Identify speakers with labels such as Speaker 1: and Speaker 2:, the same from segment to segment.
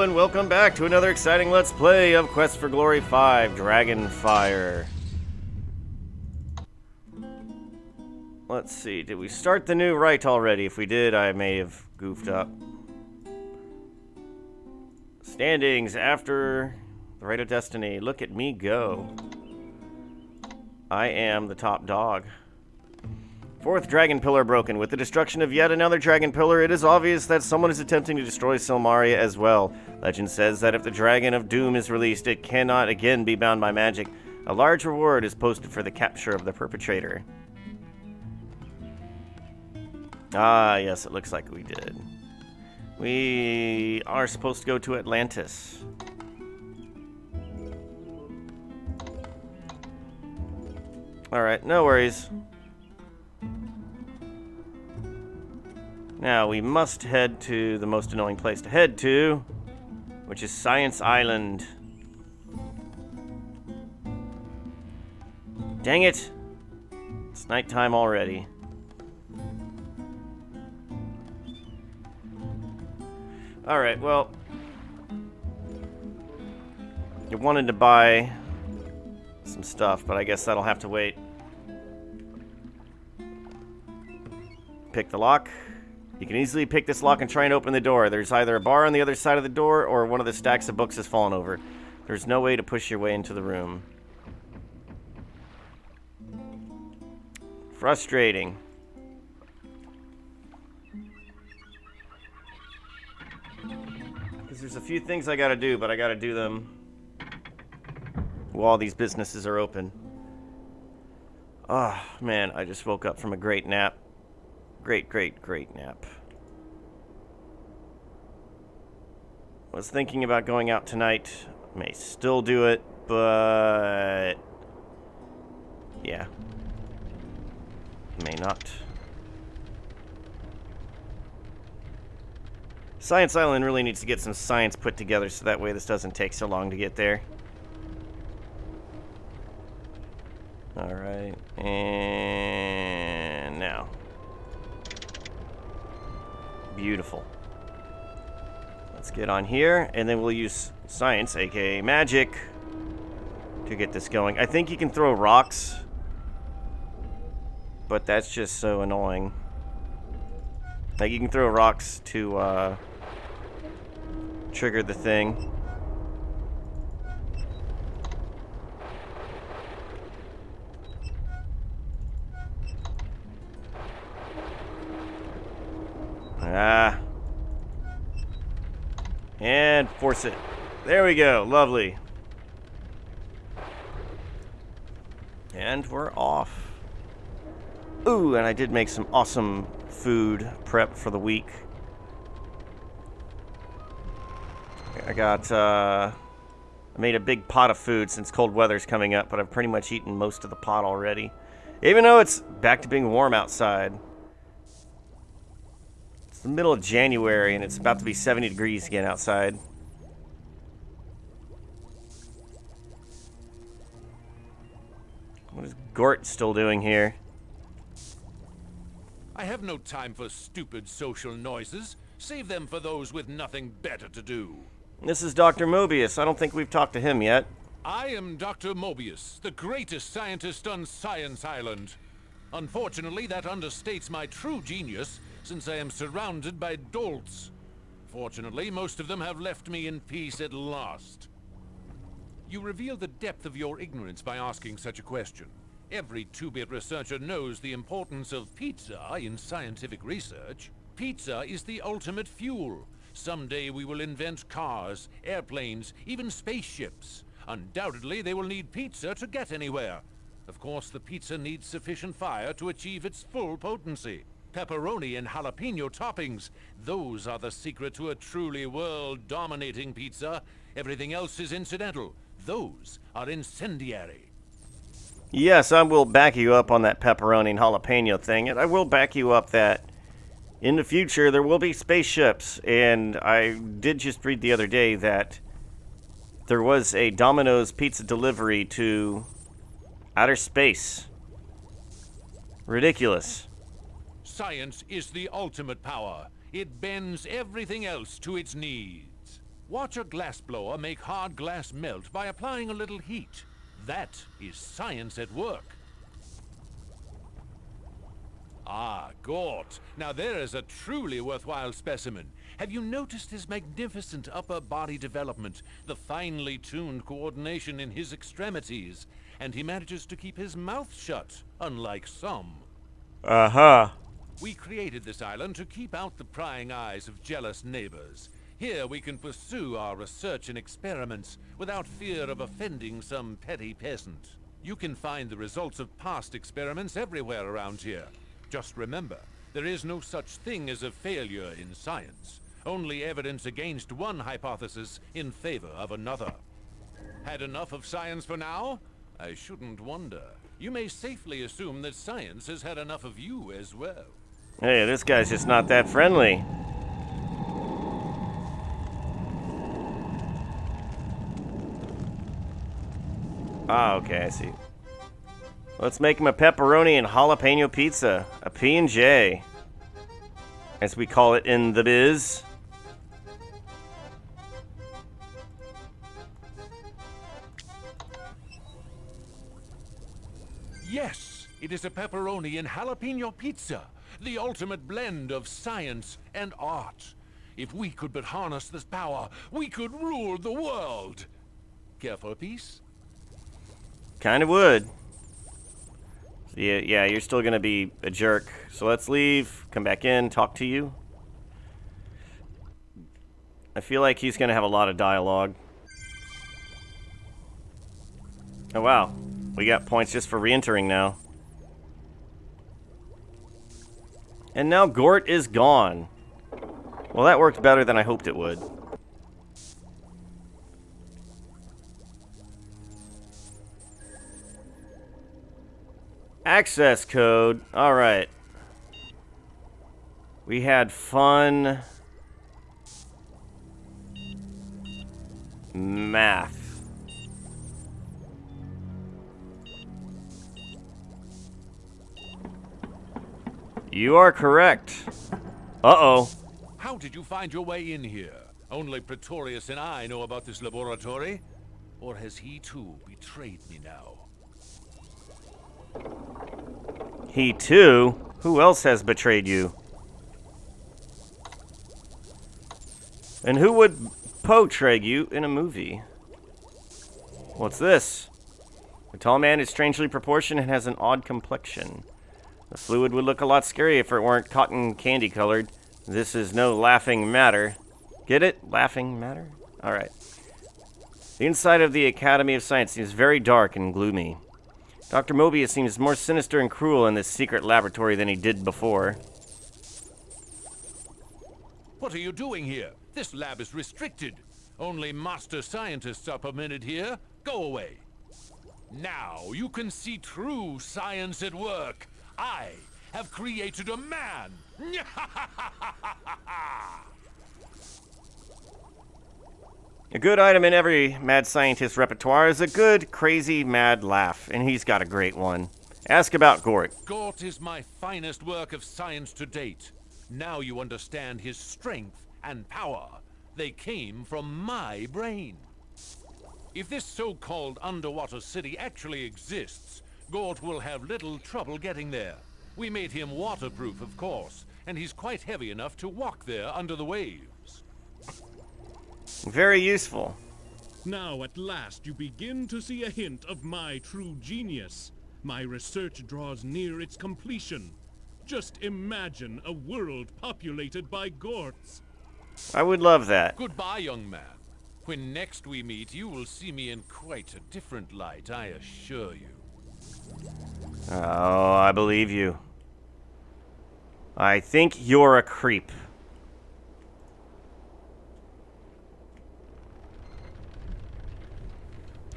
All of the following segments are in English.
Speaker 1: and welcome back to another exciting Let's Play of Quest for Glory 5, Dragonfire. Let's see, did we start the new rite already? If we did, I may have goofed up. Standings after the Rite of Destiny. Look at me go. I am the top dog. Fourth dragon pillar broken. With the destruction of yet another dragon pillar, it is obvious that someone is attempting to destroy Silmaria as well. Legend says that if the Dragon of Doom is released, it cannot again be bound by magic. A large reward is posted for the capture of the perpetrator. Ah, yes, it looks like we did. We are supposed to go to Atlantis. Alright, no worries. Now, we must head to the most annoying place to head to, which is Science Island. Dang it! It's nighttime already. Alright, well, I wanted to buy some stuff, but I guess that'll have to wait. Pick the lock. You can easily pick this lock and try and open the door. There's either a bar on the other side of the door or one of the stacks of books has fallen over. There's no way to push your way into the room. Frustrating. Because there's a few things I gotta do, but I gotta do them while these businesses are open. Oh, man, I just woke up from a great nap. Great nap. Was thinking about going out tonight. May still do it, but yeah. May not. Science Island really needs to get some science put together so that way this doesn't take so long to get there. Alright, and now. Beautiful. Let's get on here, and then we'll use science, aka magic, to get this going. I think you can throw rocks, but that's just so annoying. Like, you can throw rocks to trigger the thing. Ah. And force it. There we go. Lovely. And we're off. Ooh, and I did make some awesome food prep for the week. I made a big pot of food since cold weather's coming up, but I've pretty much eaten most of the pot already. Even though it's back to being warm outside. It's the middle of January, and it's about to be 70 degrees again outside. What is Gort still doing here?
Speaker 2: I have no time for stupid social noises. Save them for those with nothing better to do.
Speaker 1: This is Dr. Mobius. I don't think we've talked to him yet.
Speaker 2: I am Dr. Mobius, the greatest scientist on Science Island. Unfortunately, that understates my true genius, since I am surrounded by dolts. Fortunately, most of them have left me in peace at last. You reveal the depth of your ignorance by asking such a question. Every two-bit researcher knows the importance of pizza in scientific research. Pizza is the ultimate fuel. Someday we will invent cars, airplanes, even spaceships. Undoubtedly, they will need pizza to get anywhere. Of course, the pizza needs sufficient fire to achieve its full potency. Pepperoni and jalapeno toppings, those are the secret to a truly world-dominating pizza. Everything else is incidental. Those are incendiary.
Speaker 1: Yes, I will back you up on that pepperoni and jalapeno thing, and I will back you up that in the future there will be spaceships. And I did just read the other day that there was a Domino's pizza delivery to outer space. Ridiculous.
Speaker 2: Science is the ultimate power. It bends everything else to its needs. Watch a glassblower make hard glass melt by applying a little heat. That is science at work. Ah, Gort. Now there is a truly worthwhile specimen. Have you noticed his magnificent upper body development, the finely tuned coordination in his extremities? And he manages to keep his mouth shut, unlike some.
Speaker 1: Uh-huh.
Speaker 2: We created this island to keep out the prying eyes of jealous neighbors. Here we can pursue our research and experiments without fear of offending some petty peasant. You can find the results of past experiments everywhere around here. Just remember, there is no such thing as a failure in science. Only evidence against one hypothesis in favor of another. Had enough of science for now? I shouldn't wonder. You may safely assume that science has had enough of you as well.
Speaker 1: Hey, this guy's just not that friendly. Ah, okay, I see. Let's make him a pepperoni and jalapeno pizza. A P&J. As we call it in the biz.
Speaker 2: Yes, it is a pepperoni and jalapeno pizza. The ultimate blend of science and art. If we could but harness this power, we could rule the world. Care for a piece?
Speaker 1: Kind of would. Yeah, you're still gonna be a jerk. So let's leave, come back in, talk to you. I feel like he's gonna have a lot of dialogue. Oh wow, we got points just for re-entering now. And now Gort is gone. Well, that worked better than I hoped it would. Access code. Alright. We had fun. Math. You are correct. Uh-oh.
Speaker 2: How did you find your way in here? Only Pretorius and I know about this laboratory. Or has he too betrayed me now?
Speaker 1: He too? Who else has betrayed you? And who would portray you in a movie? What's this? The tall man is strangely proportioned and has an odd complexion. The fluid would look a lot scary if it weren't cotton candy colored. This is no laughing matter. Get it? Laughing matter? Alright. The inside of the Academy of Science seems very dark and gloomy. Dr. Mobius seems more sinister and cruel in this secret laboratory than he did before.
Speaker 2: What are you doing here? This lab is restricted. Only master scientists are permitted here. Go away. Now you can see true science at work. I have created a man.
Speaker 1: A good item in every mad scientist repertoire is a good, crazy, mad laugh, and he's got a great one. Ask about Gort.
Speaker 2: Gort is my finest work of science to date. Now you understand his strength and power. They came from my brain. If this so-called underwater city actually exists, Gort will have little trouble getting there. We made him waterproof, of course, and he's quite heavy enough to walk there under the waves.
Speaker 1: Very useful.
Speaker 3: Now at last you begin to see a hint of my true genius. My research draws near its completion. Just imagine a world populated by Gorts.
Speaker 1: I would love that.
Speaker 2: Goodbye, young man. When next we meet, you will see me in quite a different light, I assure you.
Speaker 1: Oh, I believe you. I think you're a creep.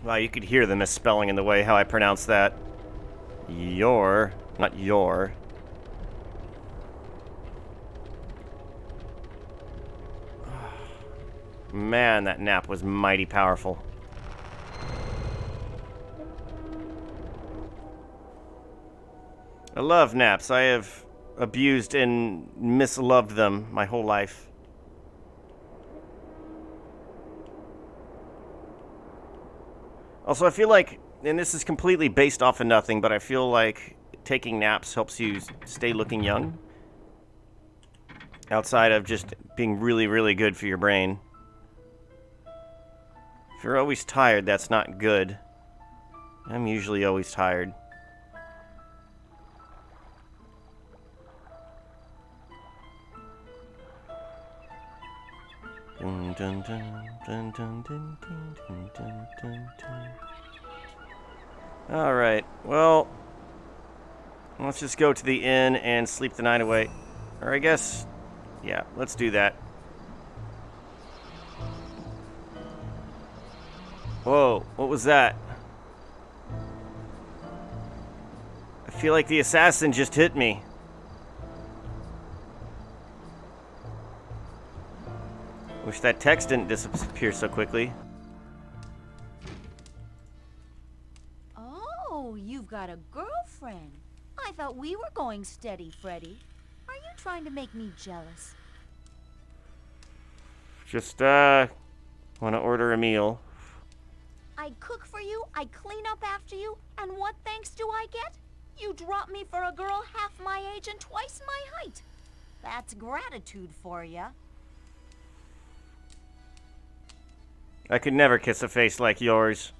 Speaker 1: Wow, you could hear the misspelling in the way how I pronounce that. Your, not your. Man, that nap was mighty powerful. I love naps. I have abused and misloved them my whole life. Also, I feel like, and this is completely based off of nothing, but I feel like taking naps helps you stay looking young. Outside of just being really, really good for your brain. If you're always tired, that's not good. I'm usually always tired. Dun, dun, dun, dun, dun, dun, dun, dun, dun, dun. All right, well, let's just go to the inn and sleep the night away. Or I guess, yeah, let's do that. Whoa, what was that? I feel like the assassin just hit me. Wish that text didn't disappear so quickly.
Speaker 4: Oh, you've got a girlfriend. I thought we were going steady, Freddy. Are you trying to make me jealous?
Speaker 1: Just, want to order a meal.
Speaker 4: I cook for you, I clean up after you, and what thanks do I get? You drop me for a girl half my age and twice my height. That's gratitude for ya.
Speaker 1: I could never kiss a face like yours.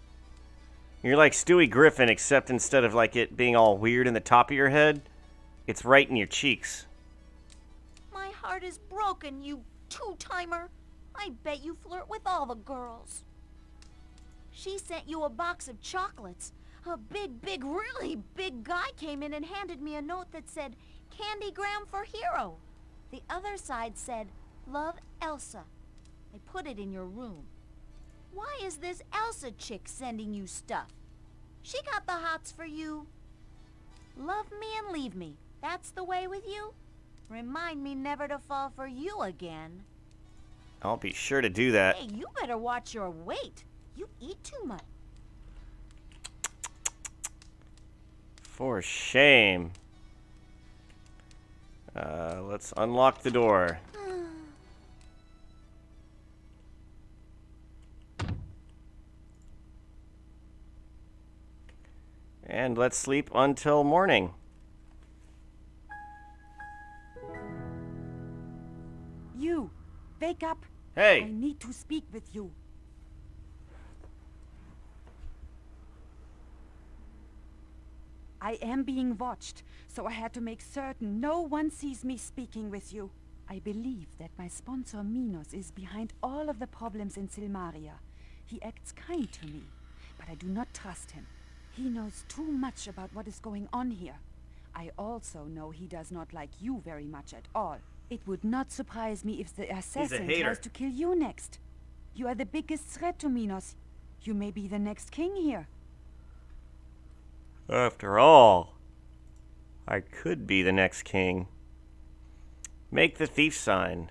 Speaker 1: You're like Stewie Griffin, except instead of like it being all weird in the top of your head, it's right in your cheeks.
Speaker 4: My heart is broken, you two-timer. I bet you flirt with all the girls. She sent you a box of chocolates. A big, really big guy came in and handed me a note that said, Candygram for Hero. The other side said, Love, Elsa. I put it in your room. Why is this Elsa chick sending you stuff? She got the hots for you. Love me and leave me. That's the way with you? Remind me never to fall for you again.
Speaker 1: I'll be sure to do that.
Speaker 4: Hey, you better watch your weight. You eat too much.
Speaker 1: For shame. Let's unlock the door. And let's sleep until morning.
Speaker 5: You, wake up.
Speaker 1: Hey!
Speaker 5: I need to speak with you. I am being watched, so I had to make certain no one sees me speaking with you. I believe that my sponsor Minos is behind all of the problems in Silmaria. He acts kind to me, but I do not trust him. He knows too much about what is going on here. I also know he does not like you very much at all. It would not surprise me if the assassin tries to kill you next. You are the biggest threat to Minos. You may be the next king here.
Speaker 1: After all, I could be the next king. Make the thief sign.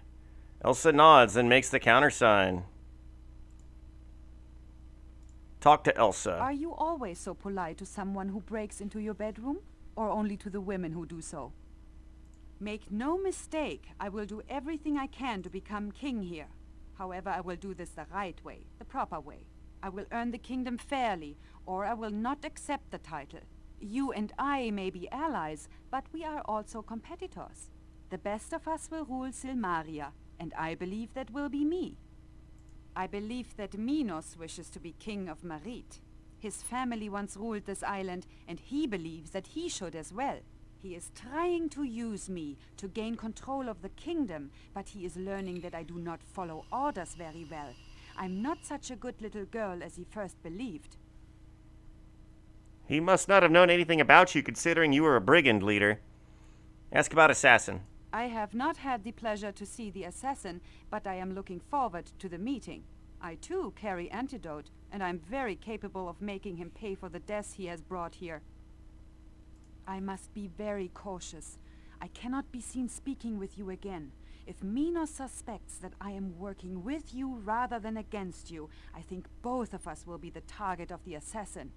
Speaker 1: Elsa nods and makes the countersign. Talk to Elsa.
Speaker 5: Are you always so polite to someone who breaks into your bedroom? Or only to the women who do so? Make no mistake, I will do everything I can to become king here. However, I will do this the right way, the proper way. I will earn the kingdom fairly, or I will not accept the title. You and I may be allies, but we are also competitors. The best of us will rule Silmaria, and I believe that will be me. I believe that Minos wishes to be king of Merit. His family once ruled this island, and he believes that he should as well. He is trying to use me to gain control of the kingdom, but he is learning that I do not follow orders very well. I'm not such a good little girl as he first believed.
Speaker 1: He must not have known anything about you, considering you were a brigand leader. Ask about Assassin.
Speaker 5: I have not had the pleasure to see the assassin, but I am looking forward to the meeting. I too carry antidote, and I'm very capable of making him pay for the deaths he has brought here. I must be very cautious. I cannot be seen speaking with you again. If Minos suspects that I am working with you rather than against you, I think both of us will be the target of the assassin.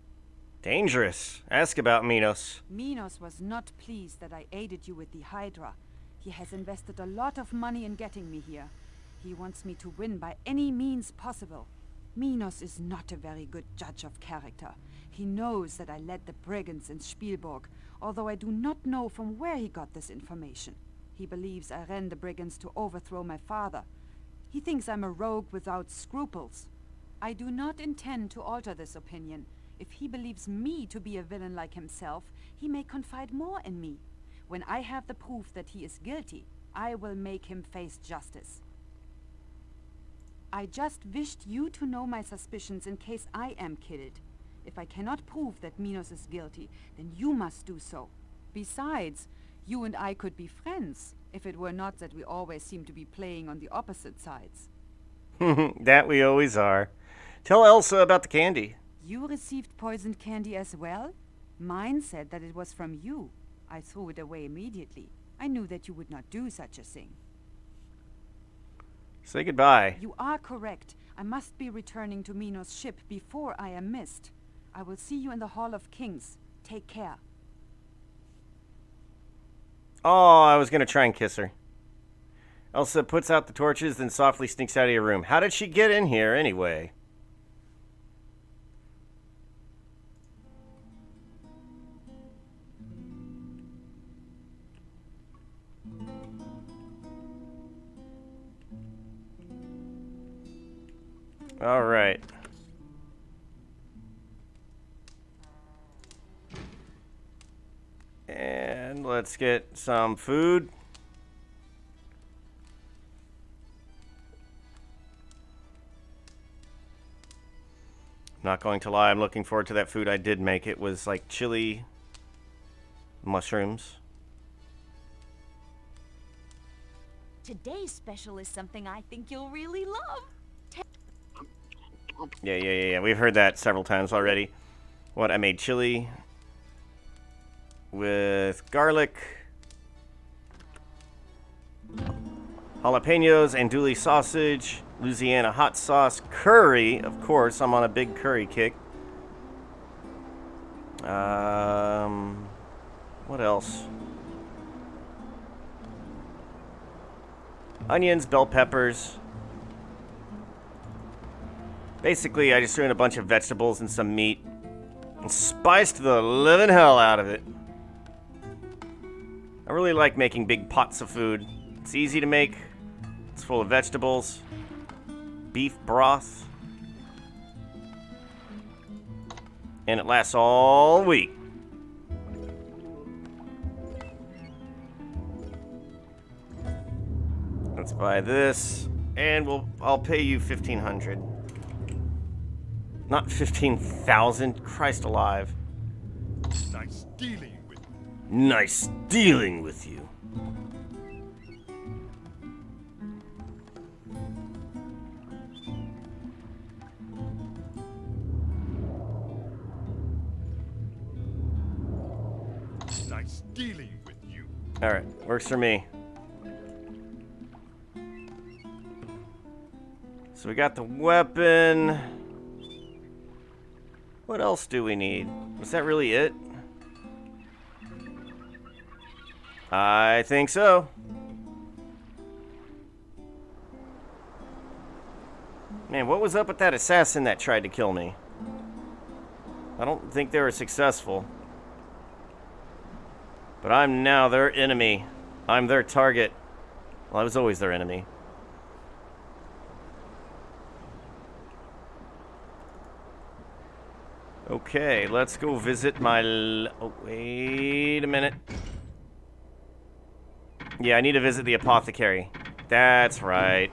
Speaker 1: Dangerous. Ask about Minos.
Speaker 5: Minos was not pleased that I aided you with the Hydra. He has invested a lot of money in getting me here. He wants me to win by any means possible. Minos is not a very good judge of character. He knows that I led the brigands in Spielburg, although I do not know from where he got this information. He believes I ran the brigands to overthrow my father. He thinks I'm a rogue without scruples. I do not intend to alter this opinion. If he believes me to be a villain like himself, he may confide more in me. When I have the proof that he is guilty, I will make him face justice. I just wished you to know my suspicions in case I am killed. If I cannot prove that Minos is guilty, then you must do so. Besides, you and I could be friends, if it were not that we always seem to be playing on the opposite sides.
Speaker 1: That we always are. Tell Elsa about the candy.
Speaker 5: You received poisoned candy as well? Mine said that it was from you. I threw it away immediately. I knew that you would not do such a thing.
Speaker 1: Say goodbye.
Speaker 5: You are correct. I must be returning to Minos' ship before I am missed. I will see you in the Hall of Kings. Take care.
Speaker 1: Oh, I was going to try and kiss her. Elsa puts out the torches, then softly sneaks out of your room. How did she get in here anyway? All right. And let's get some food. Not going to lie, I'm looking forward to that food I did make. It was like chili mushrooms.
Speaker 4: Today's special is something I think you'll really love.
Speaker 1: Yeah. We've heard that several times already. What, I made chili with garlic, jalapenos, andouille sausage, Louisiana hot sauce, curry. Of course, I'm on a big curry kick. What else? Onions, bell peppers. Basically, I just threw in a bunch of vegetables and some meat and spiced the living hell out of it. I really like making big pots of food. It's easy to make. It's full of vegetables, beef broth, and it lasts all week. Let's buy this, and I'll pay you $1,500. Not 15,000. Christ alive.
Speaker 3: Nice dealing with you.
Speaker 1: Nice dealing with you.
Speaker 3: Nice dealing with you.
Speaker 1: All right, works for me. So we got the weapon. What else do we need? Was that really it? I think so. Man, what was up with that assassin that tried to kill me? I don't think they were successful. But I'm now their enemy. I'm their target. Well, I was always their enemy. Okay, let's go visit my... Oh, wait a minute. Yeah, I need to visit the apothecary. That's right.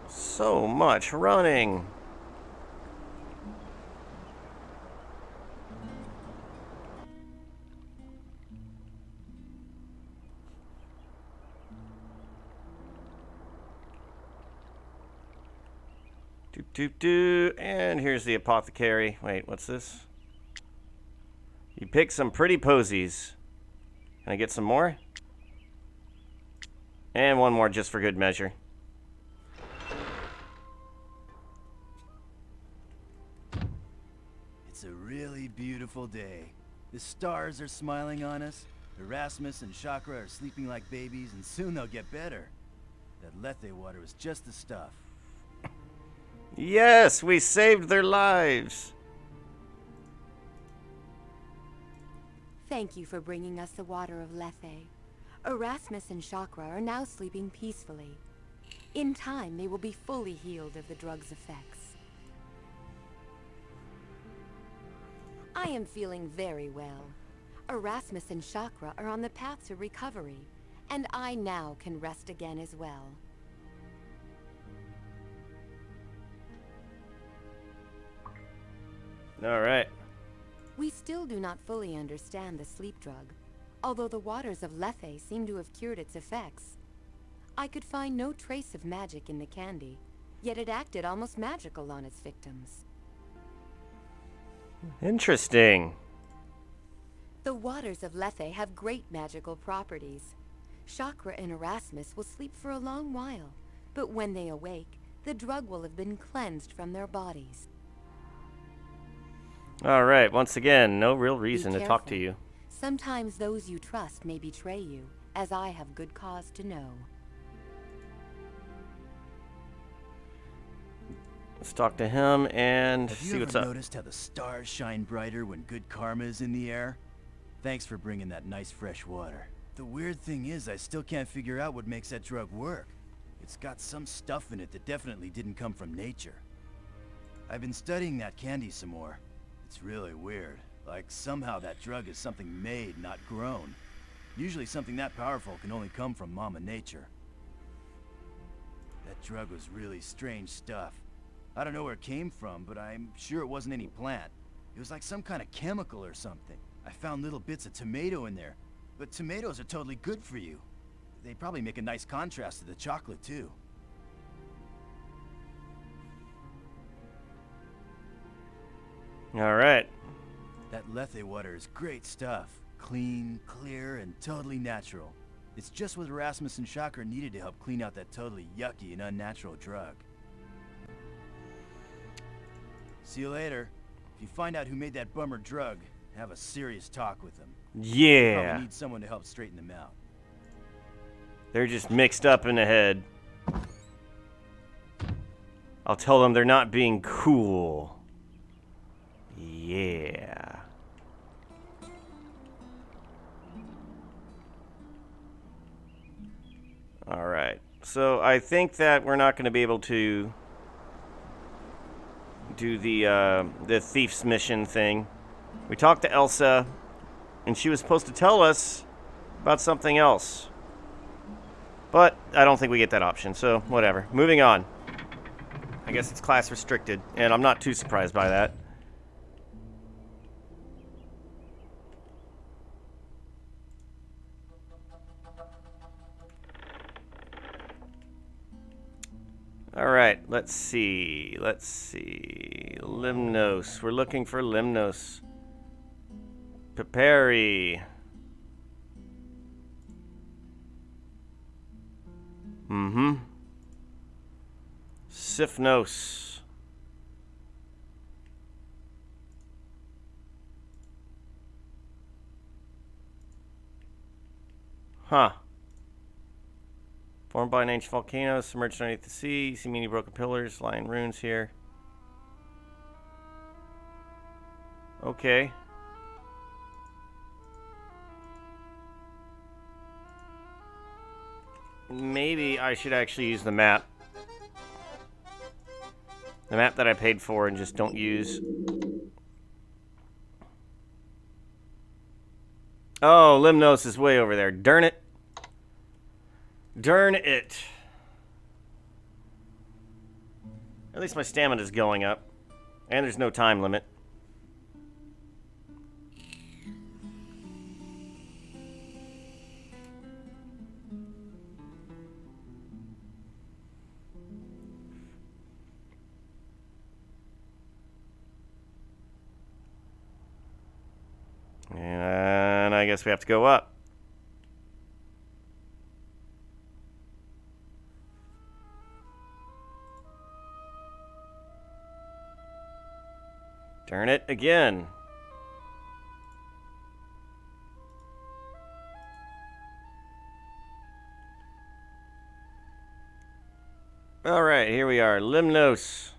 Speaker 1: So much running. And here's the apothecary. Wait, what's this? You pick some pretty posies. Can I get some more? And one more just for good measure.
Speaker 6: It's a really beautiful day. The stars are smiling on us. Erasmus and Chakra are sleeping like babies, and soon they'll get better. That Lethe water is just the stuff.
Speaker 1: Yes, we saved their lives.
Speaker 7: Thank you for bringing us the water of Lethe. Erasmus and Chakra are now sleeping peacefully. In time, they will be fully healed of the drug's effects. I am feeling very well. Erasmus and Chakra are on the path to recovery, and I now can rest again as well.
Speaker 1: All right.
Speaker 7: We still do not fully understand the sleep drug, although the waters of Lethe seem to have cured its effects. I could find no trace of magic in the candy, yet it acted almost magical on its victims.
Speaker 1: Interesting.
Speaker 7: The waters of Lethe have great magical properties. Chakra and Erasmus will sleep for a long while, but when they awake, the drug will have been cleansed from their bodies.
Speaker 1: All right, once again, no real reason
Speaker 7: Be
Speaker 1: to talk to
Speaker 7: careful.
Speaker 1: you.
Speaker 7: Sometimes those you trust may betray you, as I have good cause to know.
Speaker 1: Let's talk to him and
Speaker 6: Have
Speaker 1: see
Speaker 6: you
Speaker 1: what's
Speaker 6: ever
Speaker 1: up.
Speaker 6: noticed how the stars shine brighter when good karma is in the air? Thanks for bringing that nice fresh water. The weird thing is, I still can't figure out what makes that drug work. It's got some stuff in it that definitely didn't come from nature. I've been studying that candy some more. It's really weird. Like somehow that drug is something made, not grown. Usually something that powerful can only come from Mama Nature. That drug was really strange stuff. I don't know where it came from, but I'm sure it wasn't any plant. It was like some kind of chemical or something. I found little bits of tomato in there, but tomatoes are totally good for you. They probably make a nice contrast to the chocolate too.
Speaker 1: All right.
Speaker 6: That Lethe water is great stuff. Clean, clear, and totally natural. It's just what Erasmus and Chakra needed to help clean out that totally yucky and unnatural drug. See you later. If you find out who made that bummer drug, have a serious talk with them.
Speaker 1: Yeah.
Speaker 6: Probably need someone to help straighten them out.
Speaker 1: They're just mixed up in the head. I'll tell them they're not being cool. Yeah. All right. So I think that we're not going to be able to do the thief's mission thing. We talked to Elsa, and she was supposed to tell us about something else. But I don't think we get that option, so whatever. Moving on. I guess it's class restricted, and I'm not too surprised by that. Alright, let's see. Limnos. We're looking for Limnos. Peperi. Sifnos. Huh. Formed by an ancient volcano, submerged underneath the sea. You see many broken pillars, lying ruins here. Okay. Maybe I should actually use the map. The map that I paid for and just don't use. Oh, Limnos is way over there. Darn it. Darn it. At least my stamina's going up. And there's no time limit. And I guess we have to go up. Darn it again. Alright, here we are. Limnos.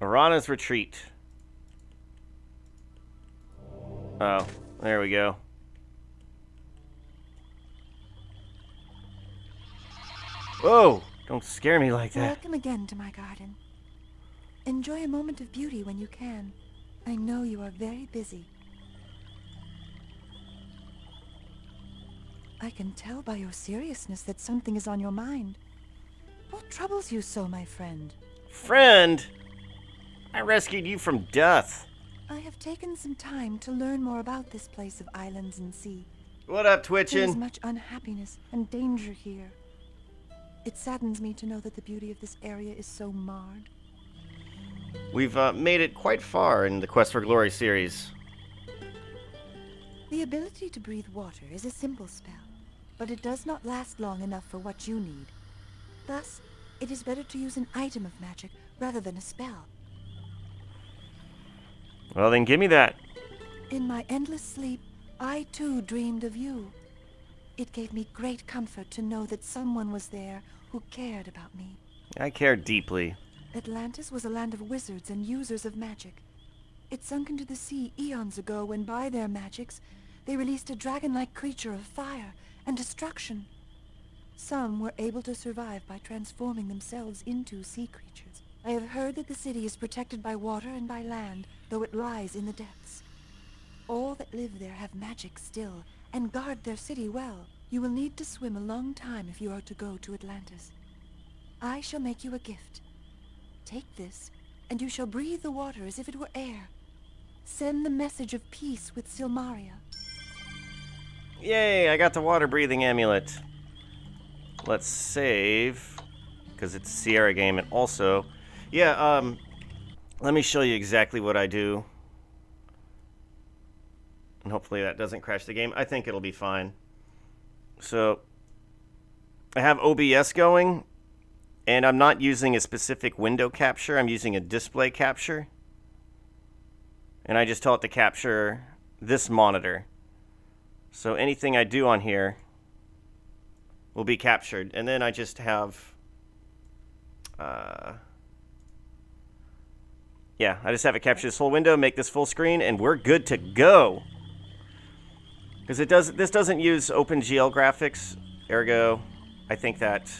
Speaker 1: Arana's Retreat. Oh, there we go. Whoa! Don't scare me like that.
Speaker 8: Welcome again to my garden. Enjoy a moment of beauty when you can. I know you are very busy. I can tell by your seriousness that something is on your mind. What troubles you so, my friend?
Speaker 1: Friend? I rescued you from death.
Speaker 8: I have taken some time to learn more about this place of islands and sea.
Speaker 1: What up,
Speaker 8: There is
Speaker 1: Twitchin'?
Speaker 8: much unhappiness and danger here. It saddens me to know that the beauty of this area is so marred.
Speaker 1: We've made it quite far in the Quest for Glory series.
Speaker 8: The ability to breathe water is a simple spell, but it does not last long enough for what you need. Thus, it is better to use an item of magic rather than a spell.
Speaker 1: Well, then give me that.
Speaker 8: In my endless sleep, I too dreamed of you. It gave me great comfort to know that someone was there who cared about me.
Speaker 1: I care deeply.
Speaker 8: Atlantis was a land of wizards and users of magic. It sunk into the sea eons ago when by their magics, they released a dragon-like creature of fire and destruction. Some were able to survive by transforming themselves into sea creatures. I have heard that the city is protected by water and by land, though it lies in the depths. All that live there have magic still, and guard their city well. You will need to swim a long time if you are to go to Atlantis. I shall make you a gift. Take this, and you shall breathe the water as if it were air. Send the message of peace with Silmaria.
Speaker 1: Yay, I got the water-breathing amulet. Let's save, because it's a Sierra game, and also... Yeah, let me show you exactly what I do. And hopefully that doesn't crash the game. I think it'll be fine. So, I have OBS going, and I'm not using a specific window capture. I'm using a display capture. And I just tell it to capture this monitor. So anything I do on here will be captured. And then I just have... yeah, I just have it capture this whole window, make this full screen, and we're good to go. Because this doesn't use OpenGL graphics, ergo, I think that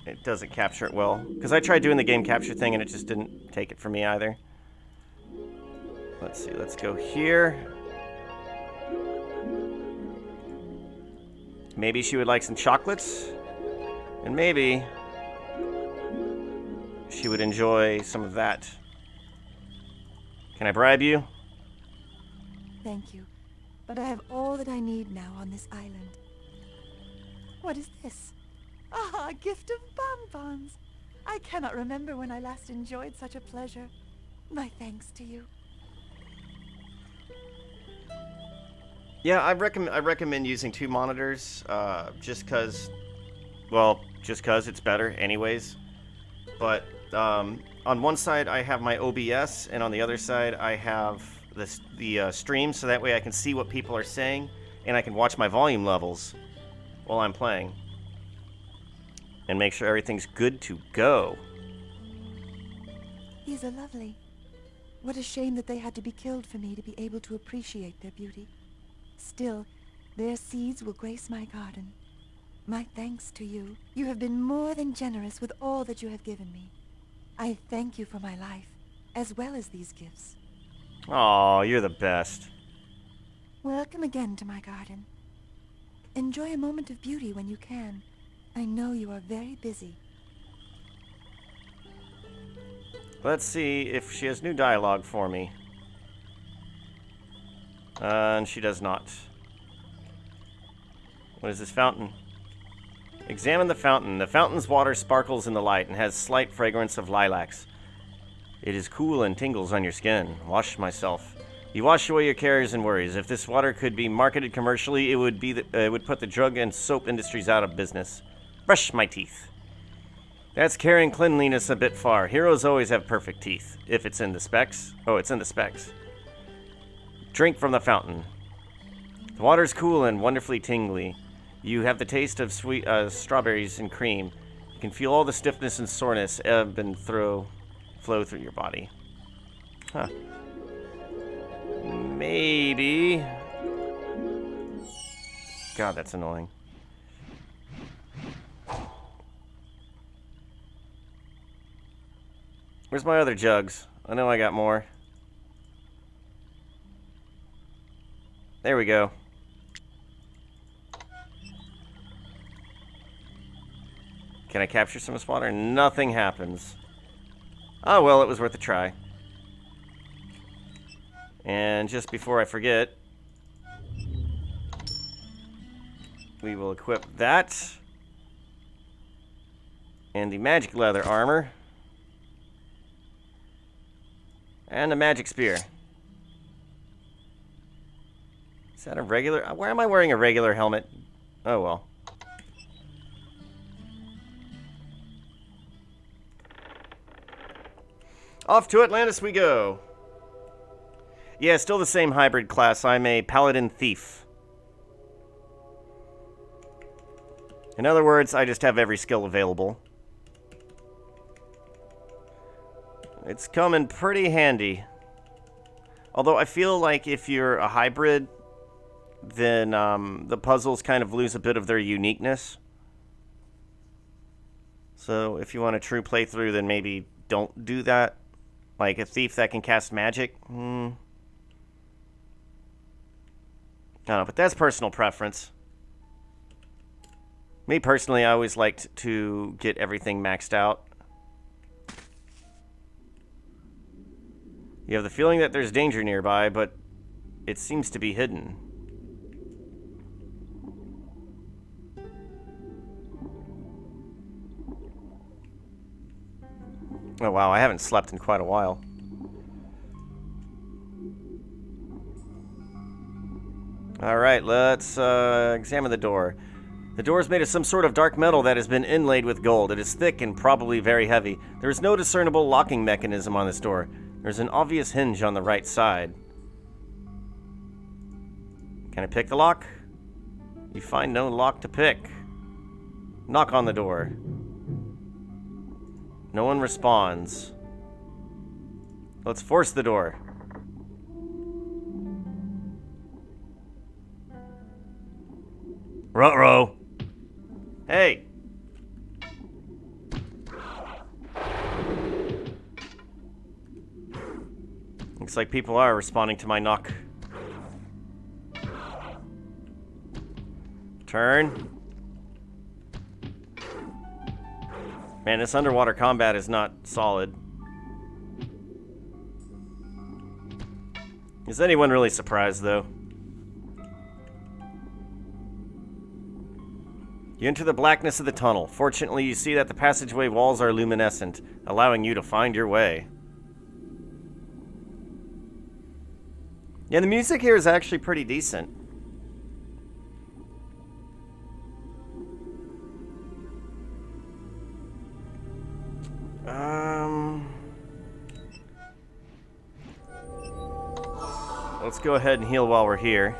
Speaker 1: it doesn't capture it well. Because I tried doing the game capture thing and it just didn't take it for me either. Let's see, let's go here. Maybe she would like some chocolates. And maybe she would enjoy some of that. Can I bribe you?
Speaker 8: Thank you, but I have all that I need now on this island. What is this? Ah, a gift of bonbons. I cannot remember when I last enjoyed such a pleasure. My thanks to you.
Speaker 1: Yeah, I recommend using 2 monitors, just cause it's better anyways. But on one side I have my OBS, and on the other side I have the stream, so that way I can see what people are saying, and I can watch my volume levels while I'm playing, and make sure everything's good to go.
Speaker 8: These are lovely. What a shame that they had to be killed for me to be able to appreciate their beauty. Still, their seeds will grace my garden. My thanks to you. You have been more than generous with all that you have given me. I thank you for my life, as well as these gifts.
Speaker 1: Aw, you're the best.
Speaker 8: Welcome again to my garden. Enjoy a moment of beauty when you can. I know you are very busy.
Speaker 1: Let's see if she has new dialogue for me. And she does not. What is this fountain? Examine the fountain. The fountain's water sparkles in the light and has slight fragrance of lilacs. It is cool and tingles on your skin. Wash myself. You wash away your cares and worries. If this water could be marketed commercially, it would put the drug and soap industries out of business. Brush my teeth. That's carrying cleanliness a bit far. Heroes always have perfect teeth. If it's in the specs. Oh, it's in the specs. Drink from the fountain. The water's cool and wonderfully tingly. You have the taste of sweet strawberries and cream. You can feel all the stiffness and soreness ebb and flow through your body. Huh. Maybe. God, that's annoying. Where's my other jugs? I know I got more. There we go. Can I capture some of this water? Nothing happens. Oh, well, it was worth a try. And just before I forget, we will equip that. And the magic leather armor. And a magic spear. Is that a regular? Why am I wearing a regular helmet? Oh, well. Off to Atlantis we go. Yeah, still the same hybrid class. I'm a paladin thief. In other words, I just have every skill available. It's coming pretty handy. Although I feel like if you're a hybrid, then the puzzles kind of lose a bit of their uniqueness. So if you want a true playthrough, then maybe don't do that. Like a thief that can cast magic? I don't know, but that's personal preference. Me personally, I always liked to get everything maxed out. You have the feeling that there's danger nearby, but it seems to be hidden. Oh wow, I haven't slept in quite a while. Alright, let's examine the door. The door is made of some sort of dark metal that has been inlaid with gold. It is thick and probably very heavy. There is no discernible locking mechanism on this door. There's an obvious hinge on the right side. Can I pick the lock? You find no lock to pick. Knock on the door. No one responds. Let's force the door. Ruh-roh. Hey. Looks like people are responding to my knock. Turn. Man, this underwater combat is not solid. Is anyone really surprised, though? You enter the blackness of the tunnel. Fortunately, you see that the passageway walls are luminescent, allowing you to find your way. Yeah, the music here is actually pretty decent. Let's go ahead and heal while we're here.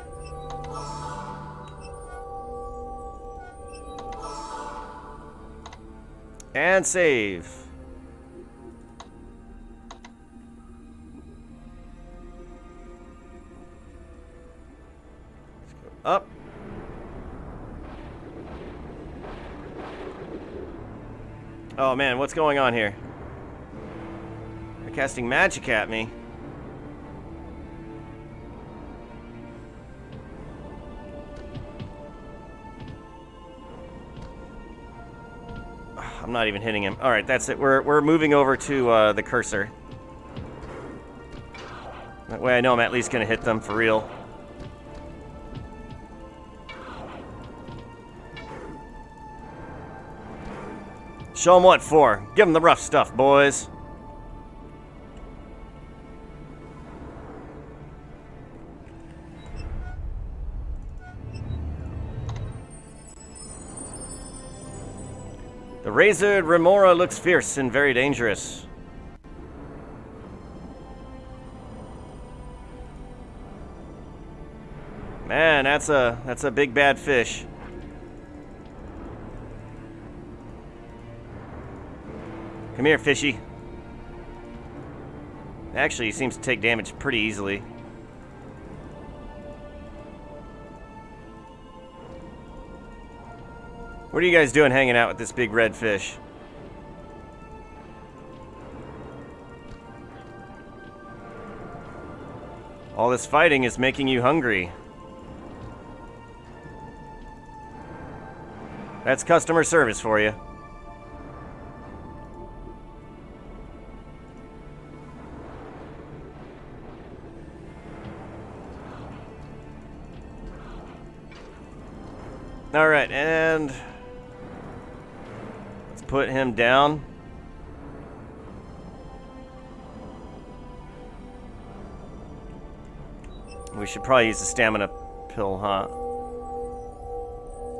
Speaker 1: And save. Let's go up. Oh man, what's going on here? They're casting magic at me. I'm not even hitting him. All right, that's it. We're moving over to the cursor. That way I know I'm at least going to hit them for real. Show them what for. Give them the rough stuff, boys. The razored remora looks fierce and very dangerous. Man, that's a big bad fish. Come here, fishy. Actually, he seems to take damage pretty easily. What are you guys doing hanging out with this big red fish? All this fighting is making you hungry. That's customer service for you. All right, and let's put him down. We should probably use the stamina pill, huh?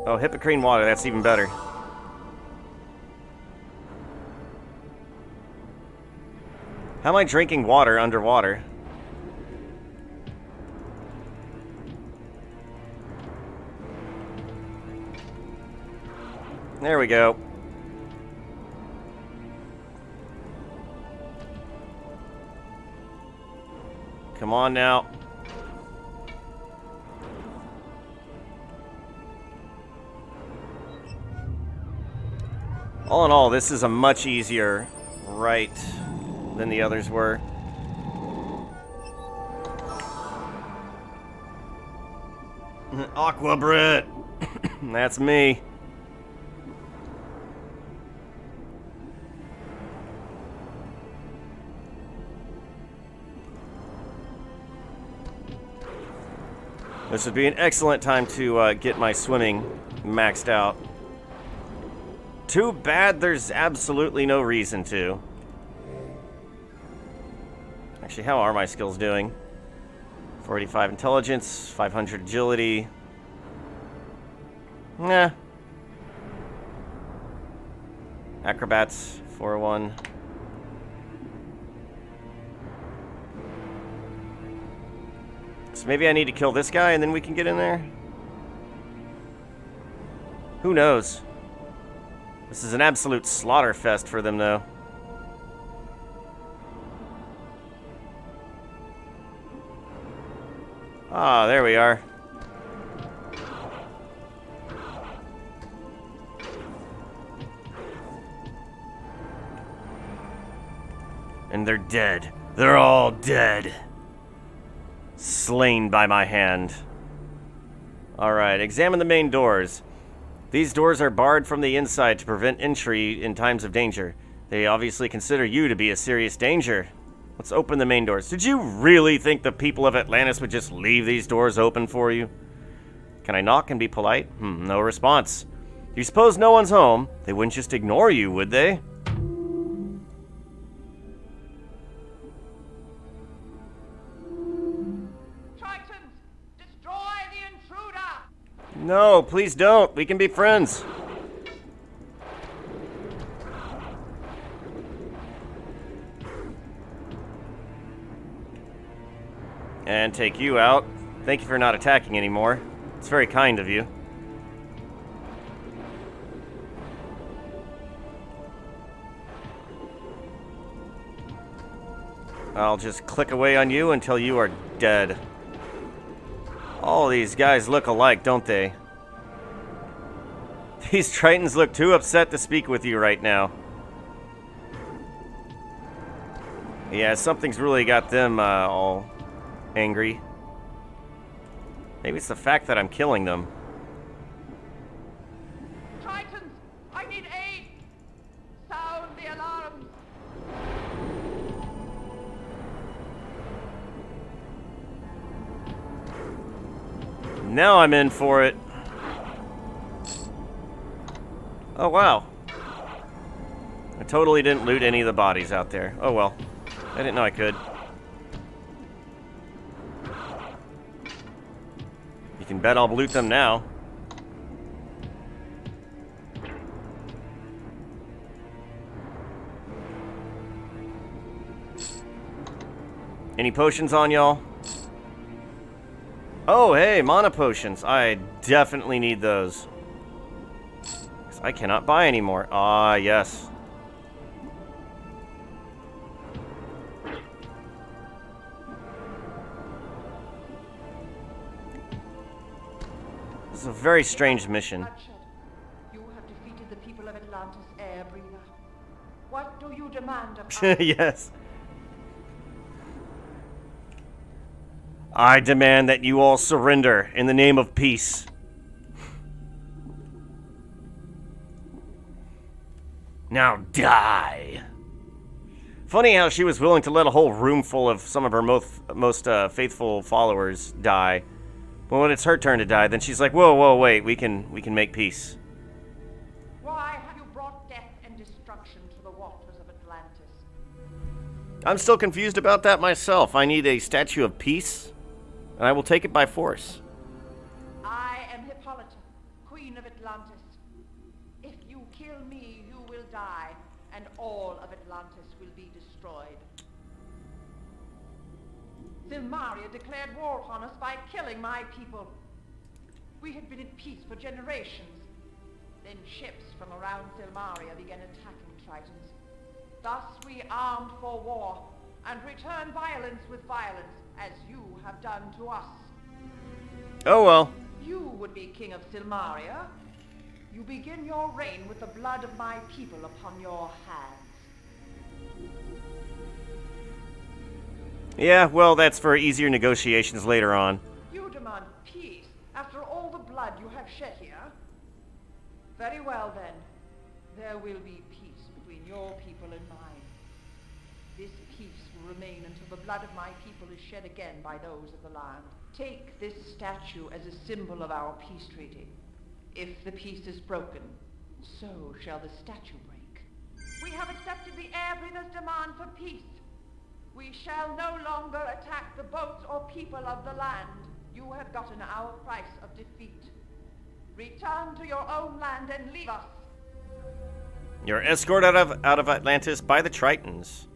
Speaker 1: Oh, hippocrene water, that's even better. How am I drinking water underwater? There we go. Come on now. All in all, this is a much easier right than the others were. Aqua Britt. That's me. This would be an excellent time to get my swimming maxed out. Too bad there's absolutely no reason to. Actually, how are my skills doing? 485 intelligence, 500 agility. Nah. Acrobats, 401. So maybe I need to kill this guy and then we can get in there? Who knows? This is an absolute slaughter fest for them, though. Ah, there we are. And they're dead. They're all dead. Slain by my hand. Alright, examine the main doors. These doors are barred from the inside to prevent entry in times of danger. They obviously consider you to be a serious danger. Let's open the main doors. Did you really think the people of Atlantis would just leave these doors open for you? Can I knock and be polite? No response. Do you suppose no one's home? They wouldn't just ignore you, would they? No, please don't. We can be friends. And take you out. Thank you for not attacking anymore. It's very kind of you. I'll just click away on you until you are dead. All these guys look alike, don't they? These Tritons look too upset to speak with you right now. Yeah, something's really got them all angry. Maybe it's the fact that I'm killing them.
Speaker 9: Tritons, I need aid! Sound the alarms!
Speaker 1: Now I'm in for it. Oh, wow. I totally didn't loot any of the bodies out there. Oh, well. I didn't know I could. You can bet I'll loot them now. Any potions on y'all? Oh, hey, mana potions. I definitely need those. 'Cause I cannot buy anymore. Ah, yes. This is a very strange mission.
Speaker 9: You have defeated the people of Atlantis, air breather. What do you demand of us?
Speaker 1: Yes. I demand that you all surrender in the name of peace. Now die. Funny how she was willing to let a whole room full of some of her most faithful followers die. But when it's her turn to die, then she's like, whoa, wait, we can make peace.
Speaker 9: Why have you brought death and destruction to the waters of Atlantis?
Speaker 1: I'm still confused about that myself. I need a statue of peace, and I will take it by force.
Speaker 9: I am Hippolyta, Queen of Atlantis. If you kill me, you will die, and all of Atlantis will be destroyed. Silmaria declared war upon us by killing my people. We had been at peace for generations. Then ships from around Silmaria began attacking Tritons. Thus we armed for war, and returned violence with violence, as you have done to us.
Speaker 1: Oh well.
Speaker 9: You would be king of Silmaria. You begin your reign with the blood of my people upon your hands.
Speaker 1: Yeah, well, that's for easier negotiations later on.
Speaker 9: You demand peace after all the blood you have shed here? Very well then. There will be peace between your people and mine. This peace will remain until the blood of my people is shed again by those of the land. Take this statue as a symbol of our peace treaty. If the peace is broken, so shall the statue break. We have accepted the air breather's demand for peace. We shall no longer attack the boats or people of the land. You have gotten our price of defeat. Return to your own land and leave us.
Speaker 1: You're escorted out of Atlantis by the Tritons.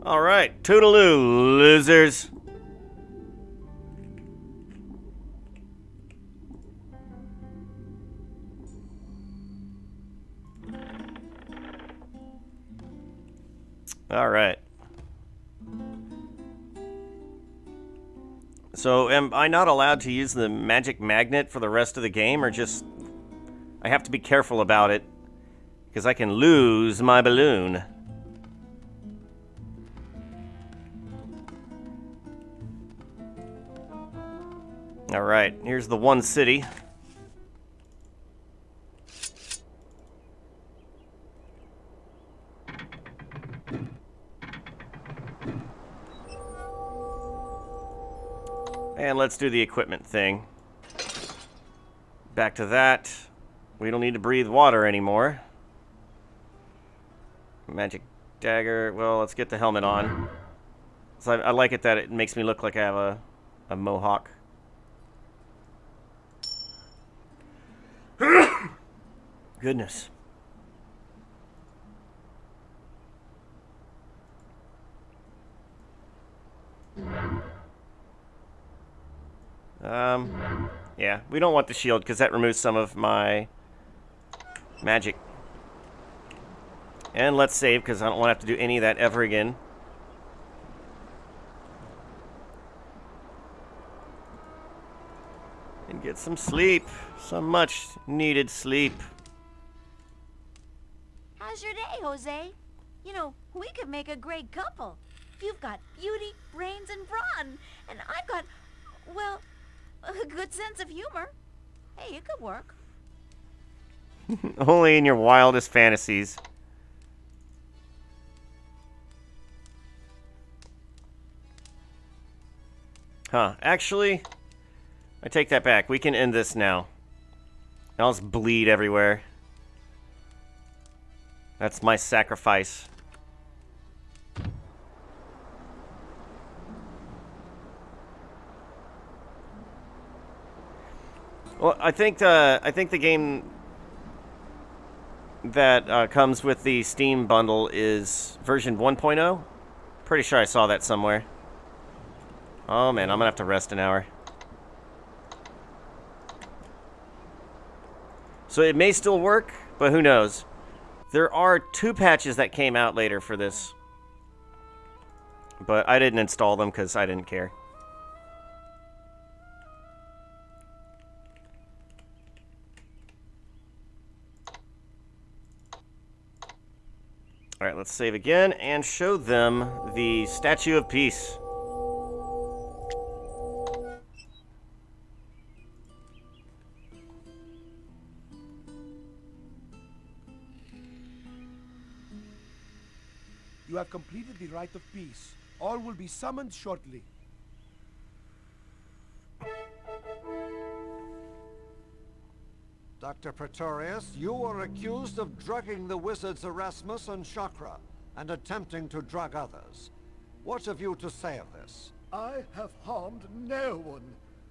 Speaker 1: All right, toodaloo, losers. All right. So, am I not allowed to use the magic magnet for the rest of the game, or just... I have to be careful about it, because I can lose my balloon. All right, here's the one city. And let's do the equipment thing. Back to that. We don't need to breathe water anymore. Magic dagger. Well, let's get the helmet on. So I like it that it makes me look like I have a mohawk. Goodness. Yeah, we don't want the shield because that removes some of my magic. And let's save because I don't want to have to do any of that ever again. And get some sleep. Some much needed sleep.
Speaker 4: How's your day, Jose? You know, we could make a great couple. You've got beauty, brains, and brawn. And I've got, well, a good sense of humor. Hey, it could work.
Speaker 1: Only in your wildest fantasies. Huh. Actually, I take that back. We can end this now. I'll just bleed everywhere. That's my sacrifice. Well, I think the game that comes with the Steam bundle is version 1.0. Pretty sure I saw that somewhere. Oh man, I'm gonna have to rest an hour. So it may still work, but who knows. There are 2 patches that came out later for this. But I didn't install them because I didn't care. Alright, let's save again and show them the Statue of Peace.
Speaker 10: You have completed the rite of peace. All will be summoned shortly.
Speaker 11: Dr. Pretorius, you are accused of drugging the wizards Erasmus and Chakra, and attempting to drug others. What have you to say of this?
Speaker 12: I have harmed no one.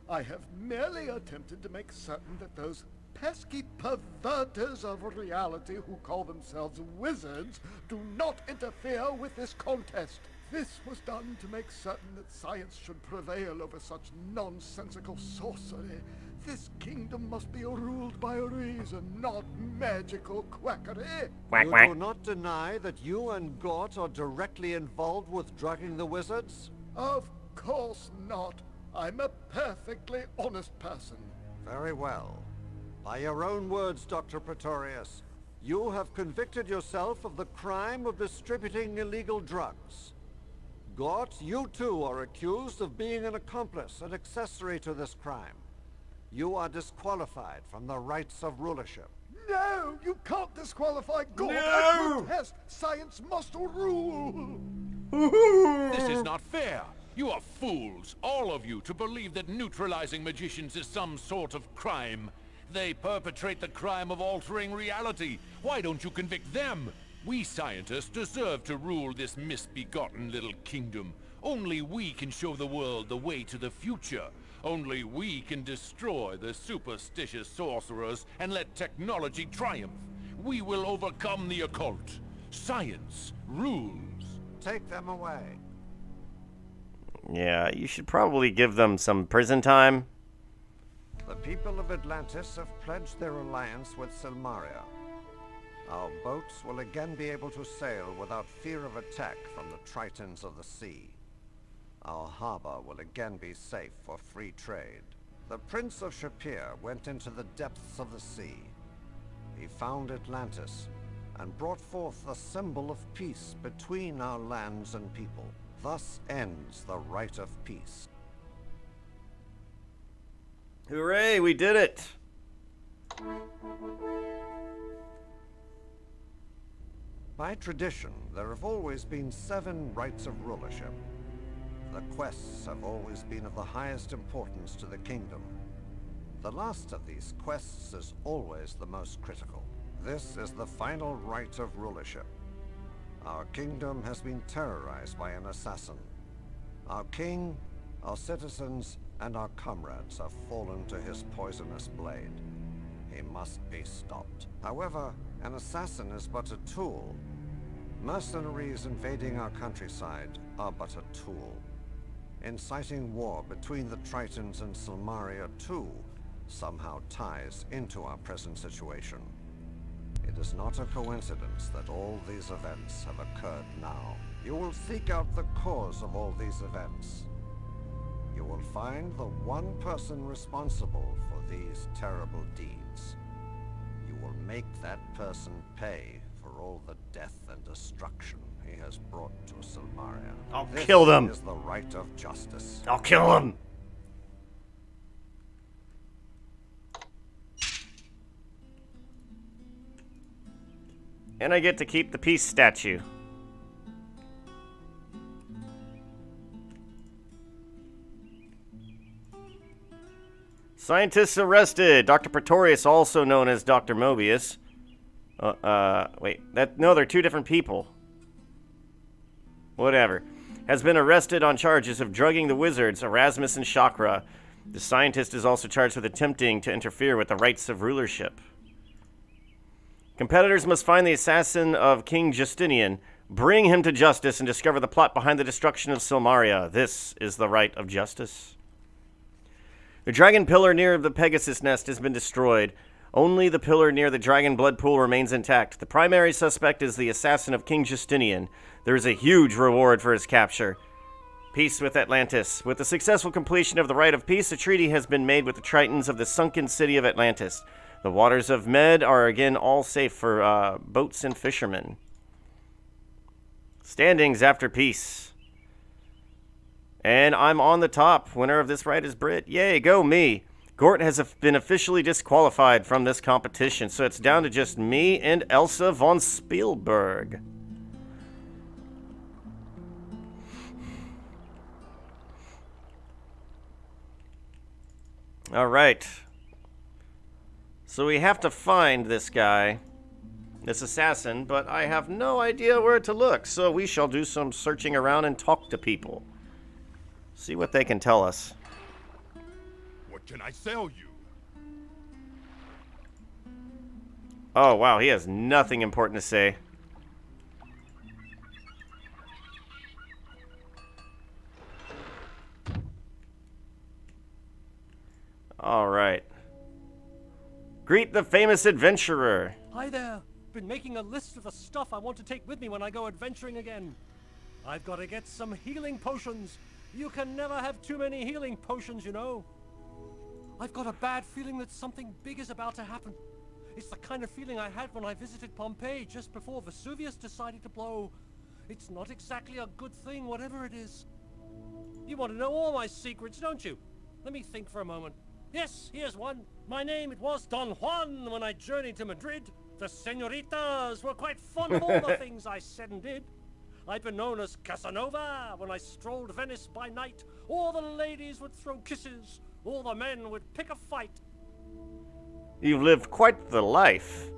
Speaker 12: I have merely attempted to make certain that those pesky perverters of reality who call themselves wizards do not interfere with this contest. This was done to make certain that science should prevail over such nonsensical sorcery. This kingdom must be ruled by reason, not magical quackery.
Speaker 1: Quack,
Speaker 11: You
Speaker 1: quack.
Speaker 11: do not deny that you and Gort are directly involved with drugging the wizards?
Speaker 12: Of course not. I'm a perfectly honest person.
Speaker 11: Very well. By your own words, Dr. Pretorius, you have convicted yourself of the crime of distributing illegal drugs. Gort, you too are accused of being an accomplice and accessory to this crime. You are disqualified from the rights of rulership.
Speaker 12: No, you can't disqualify God.
Speaker 1: No!
Speaker 12: I protest. Science must rule.
Speaker 2: This is not fair. You are fools, all of you, to believe that neutralizing magicians is some sort of crime. They perpetrate the crime of altering reality. Why don't you convict them? We scientists deserve to rule this misbegotten little kingdom. Only we can show the world the way to the future. Only we can destroy the superstitious sorcerers and let technology triumph. We will overcome the occult. Science rules.
Speaker 11: Take them away.
Speaker 1: Yeah, you should probably give them some prison time.
Speaker 11: The people of Atlantis have pledged their alliance with Silmaria. Our boats will again be able to sail without fear of attack from the Tritons of the sea. Our harbor will again be safe for free trade. The Prince of Shapir went into the depths of the sea. He found Atlantis and brought forth a symbol of peace between our lands and people. Thus ends the rite of peace.
Speaker 1: Hooray, we did it!
Speaker 11: By tradition, there have always been 7 rites of rulership. The quests have always been of the highest importance to the kingdom. The last of these quests is always the most critical. This is the final rite of rulership. Our kingdom has been terrorized by an assassin. Our king, our citizens, and our comrades have fallen to his poisonous blade. He must be stopped. However, an assassin is but a tool. Mercenaries invading our countryside are but a tool. Inciting war between the Tritons and Silmaria too somehow ties into our present situation. It is not a coincidence that all these events have occurred now. You will seek out the cause of all these events. You will find the one person responsible for these terrible deeds. You will make that person pay for all the death and destruction he has brought to Silmaria.
Speaker 1: I'll kill them.
Speaker 11: This is the right of justice.
Speaker 1: I'll kill them! And I get to keep the peace statue. Scientists arrested. Dr. Pretorius, also known as Dr. Mobius. Wait. No, they're 2 different people. Whatever. Has been arrested on charges of drugging the wizards, Erasmus and Chakra. The scientist is also charged with attempting to interfere with the rights of rulership. Competitors must find the assassin of King Justinian, Bring him to justice and discover the plot behind the destruction of Silmaria. This is the right of justice. The dragon pillar near the Pegasus nest has been destroyed. Only the pillar near the dragon blood pool remains intact. The primary suspect is the assassin of King Justinian. There is a huge reward for his capture. Peace with Atlantis. With the successful completion of the Rite of Peace, a treaty has been made with the Tritons of the sunken city of Atlantis. The waters of Med are again all safe for boats and fishermen. Standings after peace. And I'm on the top. Winner of this rite is Britt. Yay, go me. Gort has been officially disqualified from this competition, so it's down to just me and Elsa von Spielberg. All right. So we have to find this guy, this assassin, but I have no idea where to look, so we shall do some searching around and talk to people. See what they can tell us.
Speaker 13: What can I sell you?
Speaker 1: Oh, wow, he has nothing important to say. All right. Greet the famous adventurer.
Speaker 14: Hi there. Been making a list of the stuff I want to take with me when I go adventuring again. I've got to get some healing potions. You can never have too many healing potions, you know. I've got a bad feeling that something big is about to happen. It's the kind of feeling I had when I visited Pompeii just before Vesuvius decided to blow. It's not exactly a good thing, whatever it is. You want to know all my secrets, don't you? Let me think for a moment. Yes, here's one. My name, it was Don Juan when I journeyed to Madrid. The senoritas were quite fond of all the things I said and did. I'd been known as Casanova when I strolled Venice by night. All the ladies would throw kisses. All the men would pick a fight.
Speaker 1: You've lived quite the life.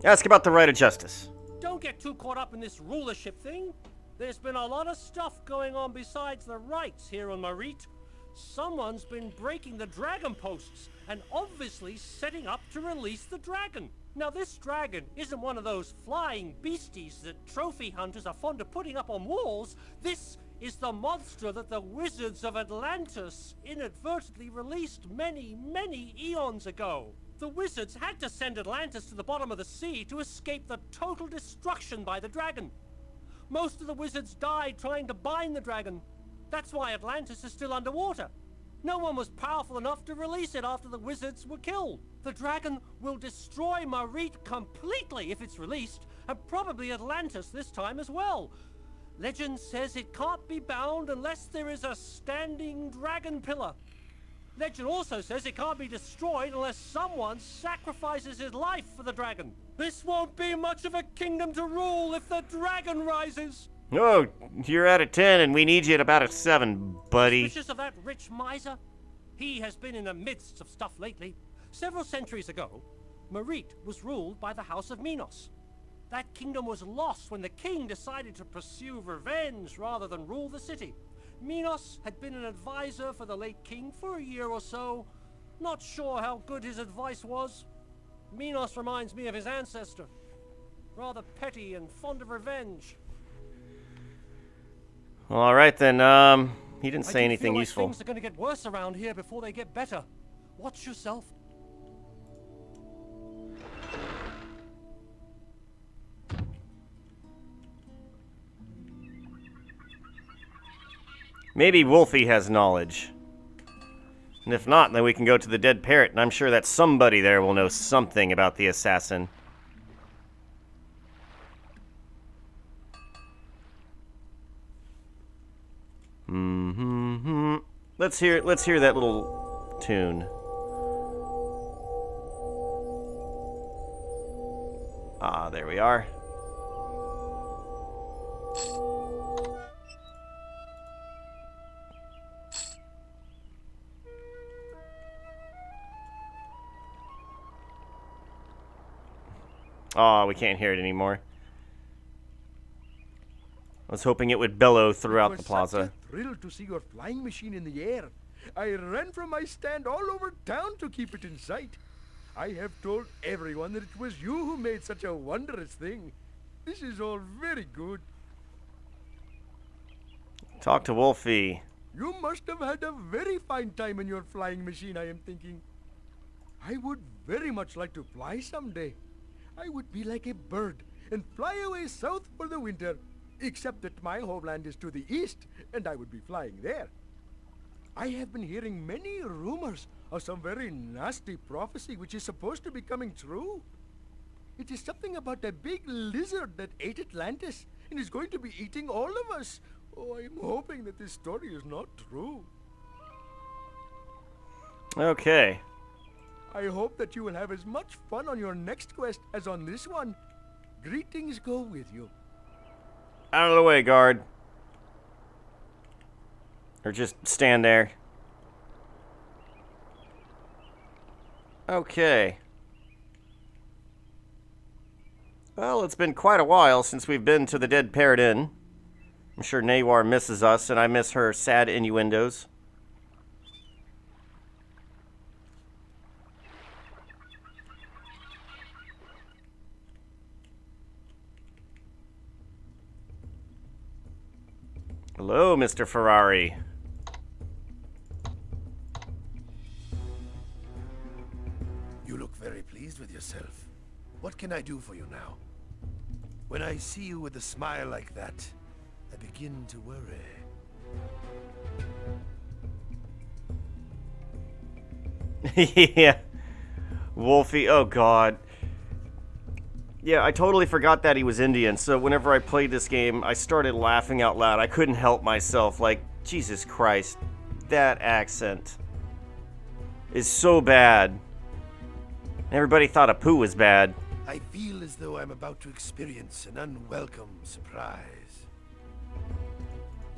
Speaker 1: Ask about the right of justice.
Speaker 14: Don't get too caught up in this rulership thing. There's been a lot of stuff going on besides the rights here on Marit. Someone's been breaking the dragon posts and obviously setting up to release the dragon. Now this dragon isn't one of those flying beasties that trophy hunters are fond of putting up on walls. This is the monster that the wizards of Atlantis inadvertently released many, many eons ago. The wizards had to send Atlantis to the bottom of the sea to escape the total destruction by the dragon. Most of the wizards died trying to bind the dragon. That's why Atlantis is still underwater. No one was powerful enough to release it after the wizards were killed. The dragon will destroy Marit completely if it's released, and probably Atlantis this time as well. Legend says it can't be bound unless there is a standing dragon pillar. Legend also says it can't be destroyed unless someone sacrifices his life for the dragon. This won't be much of a kingdom to rule if the dragon rises.
Speaker 1: Oh, you're at a 10 and we need you at about a 7, buddy.
Speaker 14: Suspicious of that rich miser? He has been in the midst of stuff lately. Several centuries ago, Marit was ruled by the House of Minos. That kingdom was lost when the king decided to pursue revenge rather than rule the city. Minos had been an advisor for the late king for a year or so. Not sure how good his advice was. Minos reminds me of his ancestor. Rather petty and fond of revenge.
Speaker 1: All right then, he didn't say anything useful.
Speaker 14: Things are going to get worse around here before they get better. Watch yourself.
Speaker 1: Maybe Wolfie has knowledge. And if not, then we can go to the dead parrot, and I'm sure that somebody there will know something about the assassin. Let's hear that little tune. Ah, there we are. Oh, we can't hear it anymore. I was hoping it would bellow throughout the plaza.
Speaker 10: It was such a thrill to see your flying machine in the air. I ran from my stand all over town to keep it in sight. I have told everyone that it was you who made such a wondrous thing. This is all very good.
Speaker 1: Talk to Wolfie.
Speaker 10: You must have had a very fine time in your flying machine, I am thinking. I would very much like to fly someday. I would be like a bird and fly away south for the winter, except that my homeland is to the east, and I would be flying there. I have been hearing many rumors of some very nasty prophecy which is supposed to be coming true. It is something about a big lizard that ate Atlantis and is going to be eating all of us. Oh, I'm hoping that this story is not true.
Speaker 1: Okay.
Speaker 10: I hope that you will have as much fun on your next quest as on this one. Greetings go with you.
Speaker 1: Out of the way, guard. Or just stand there. Okay. Well, it's been quite a while since we've been to the Dead Parrot Inn. I'm sure Nawar misses us, and I miss her sad innuendos. Hello, Mr. Ferrari.
Speaker 15: You look very pleased with yourself. What can I do for you now? When I see you with a smile like that, I begin to worry.
Speaker 1: Yeah. Wolfie, oh god. Yeah, I totally forgot that he was Indian, so whenever I played this game, I started laughing out loud. I couldn't help myself. Like, Jesus Christ. That accent is so bad. Everybody thought Apu was bad.
Speaker 15: I feel as though I'm about to experience an unwelcome surprise.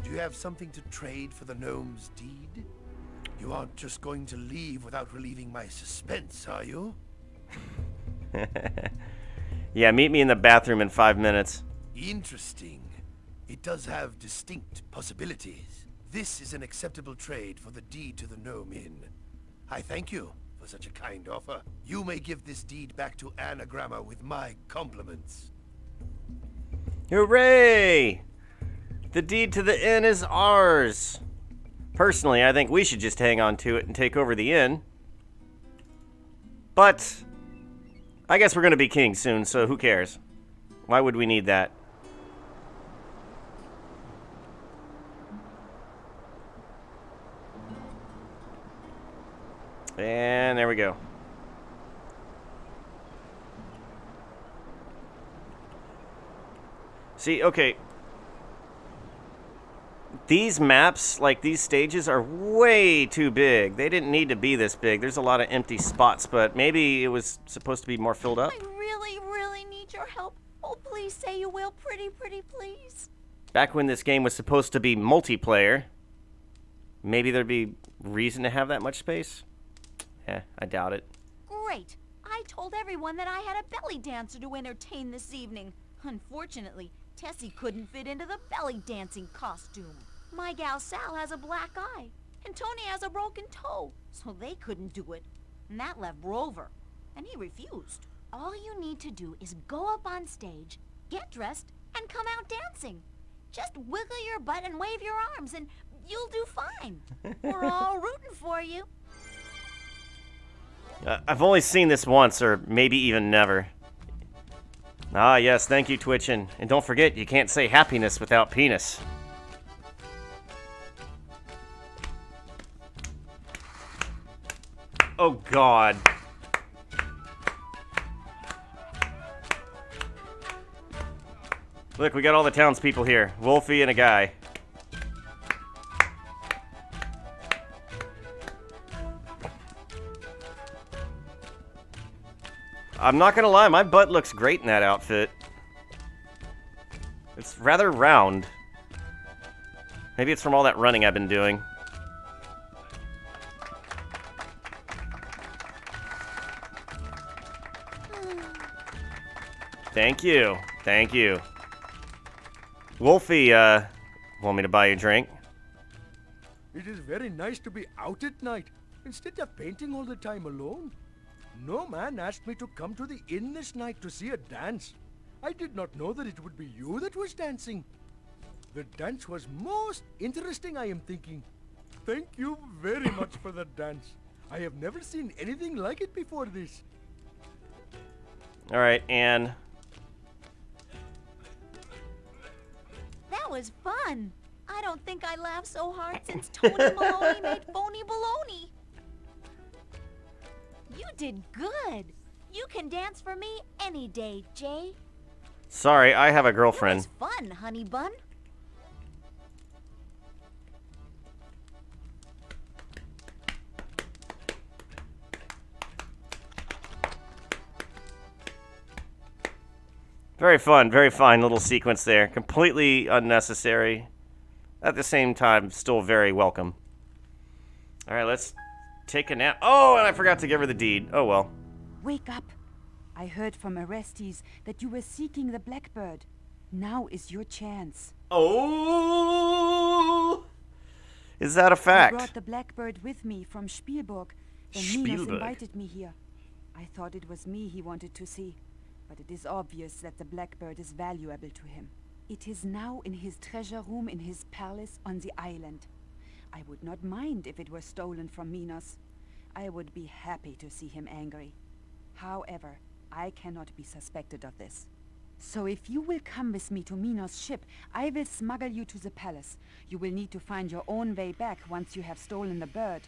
Speaker 15: Do you have something to trade for the gnome's deed? You aren't just going to leave without relieving my suspense, are you?
Speaker 1: Yeah, meet me in the bathroom in 5 minutes.
Speaker 15: Interesting. It does have distinct possibilities. This is an acceptable trade for the deed to the gnome inn. I thank you for such a kind offer. You may give this deed back to Anagramma with my compliments.
Speaker 1: Hooray! The deed to the inn is ours. Personally, I think we should just hang on to it and take over the inn. But I guess we're going to be king soon, so who cares? Why would we need that? And there we go. See, okay. These maps, like these stages, are way too big. They didn't need to be this big. There's a lot of empty spots, but maybe it was supposed to be more filled up.
Speaker 4: I really, really need your help. Oh, please say you will. Pretty, please.
Speaker 1: Back when this game was supposed to be multiplayer, maybe there'd be reason to have that much space. I doubt it.
Speaker 4: Great. I told everyone that I had a belly dancer to entertain this evening. Unfortunately, Tessie couldn't fit into the belly dancing costume. My gal Sal has a black eye, and Tony has a broken toe, so they couldn't do it. And that left Rover, and he refused. All you need to do is go up on stage, get dressed, and come out dancing. Just wiggle your butt and wave your arms, and you'll do fine. We're all rooting for you.
Speaker 1: I've only seen this once, or maybe even never. Ah, yes, thank you, Twitchin'. And don't forget, you can't say happiness without penis. Oh, God. Look, we got all the townspeople here. Wolfie and a guy. I'm not gonna lie, my butt looks great in that outfit. It's rather round. Maybe it's from all that running I've been doing. Thank you. Thank you. Wolfie, want me to buy you a drink?
Speaker 10: It is very nice to be out at night, instead of painting all the time alone. No man asked me to come to the inn this night to see a dance. I did not know that it would be you that was dancing. The dance was most interesting, I am thinking. Thank you very much for the dance. I have never seen anything like it before this.
Speaker 1: All right, Anne.
Speaker 4: That was fun. I don't think I laughed so hard since Tony Maloney made phony baloney. You did good. You can dance for me any day, Jay.
Speaker 1: Sorry, I have a
Speaker 4: It
Speaker 1: girlfriend.
Speaker 4: was fun, honey bun.
Speaker 1: Very fun, very fine little sequence there. Completely unnecessary. At the same time, still very welcome. All right, let's take a nap. Oh, and I forgot to give her the deed. Oh, well.
Speaker 5: Wake up. I heard from Orestes that you were seeking the Blackbird. Now is your chance.
Speaker 1: Oh! Is that a fact?
Speaker 5: I brought the Blackbird with me from Spielberg when Minos
Speaker 1: Spielberg.
Speaker 5: invited me here. I thought it was me he wanted to see, but it is obvious that the Blackbird is valuable to him. It is now in his treasure room in his palace on the island. I would not mind if it were stolen from Minos. I would be happy to see him angry. However, I cannot be suspected of this. So if you will come with me to Minos' ship, I will smuggle you to the palace. You will need to find your own way back once you have stolen the bird.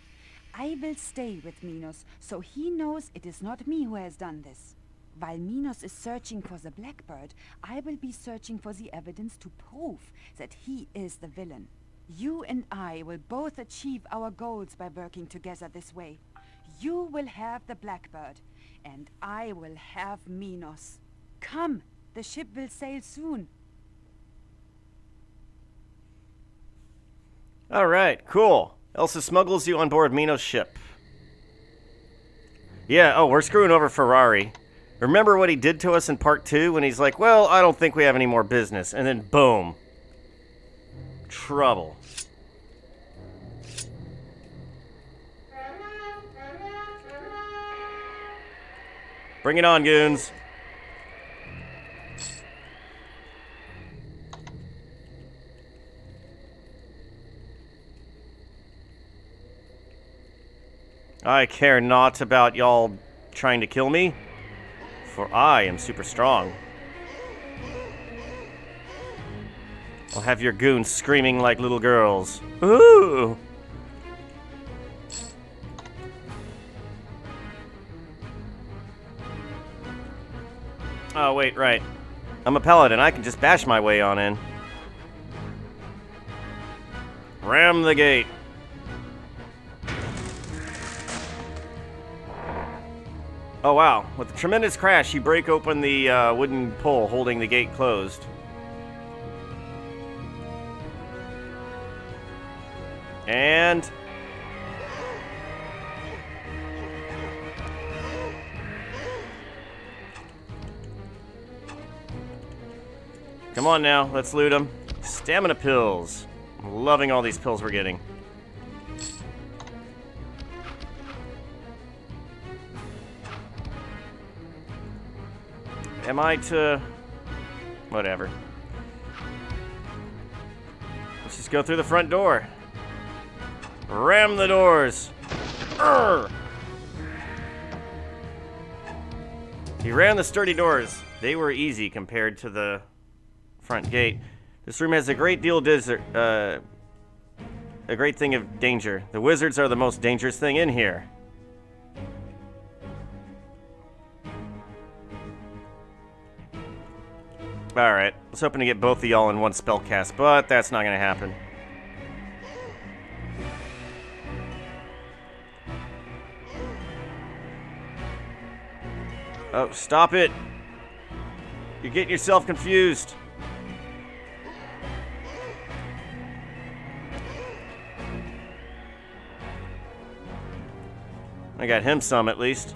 Speaker 5: I will stay with Minos, so he knows it is not me who has done this. While Minos is searching for the Blackbird, I will be searching for the evidence to prove that he is the villain. You and I will both achieve our goals by working together this way. You will have the Blackbird, and I will have Minos. Come, the ship will sail soon.
Speaker 1: All right, cool. Elsa smuggles you on board Minos' ship. Yeah, oh, we're screwing over Ferrari. Remember what he did to us in part 2 when he's like, well, I don't think we have any more business. And then boom. Trouble. Bring it on, goons. I care not about y'all trying to kill me, for I am super strong. I'll have your goons screaming like little girls. Ooh! Oh, wait, right. I'm a paladin. I can just bash my way on in. Ram the gate. Oh, wow. With a tremendous crash, you break open the wooden pole holding the gate closed. And... come on now, let's loot them. Stamina pills. I'm loving all these pills we're getting. Am I to... whatever. Let's just go through the front door. Ram the doors. Urgh! He ran the sturdy doors. They were easy compared to the front gate. This room has a great deal of a great thing of danger. The wizards are the most dangerous thing in here. Alright, I was hoping to get both of y'all in one spell cast, but that's not gonna happen. Oh, stop it! You're getting yourself confused. I got him some, at least.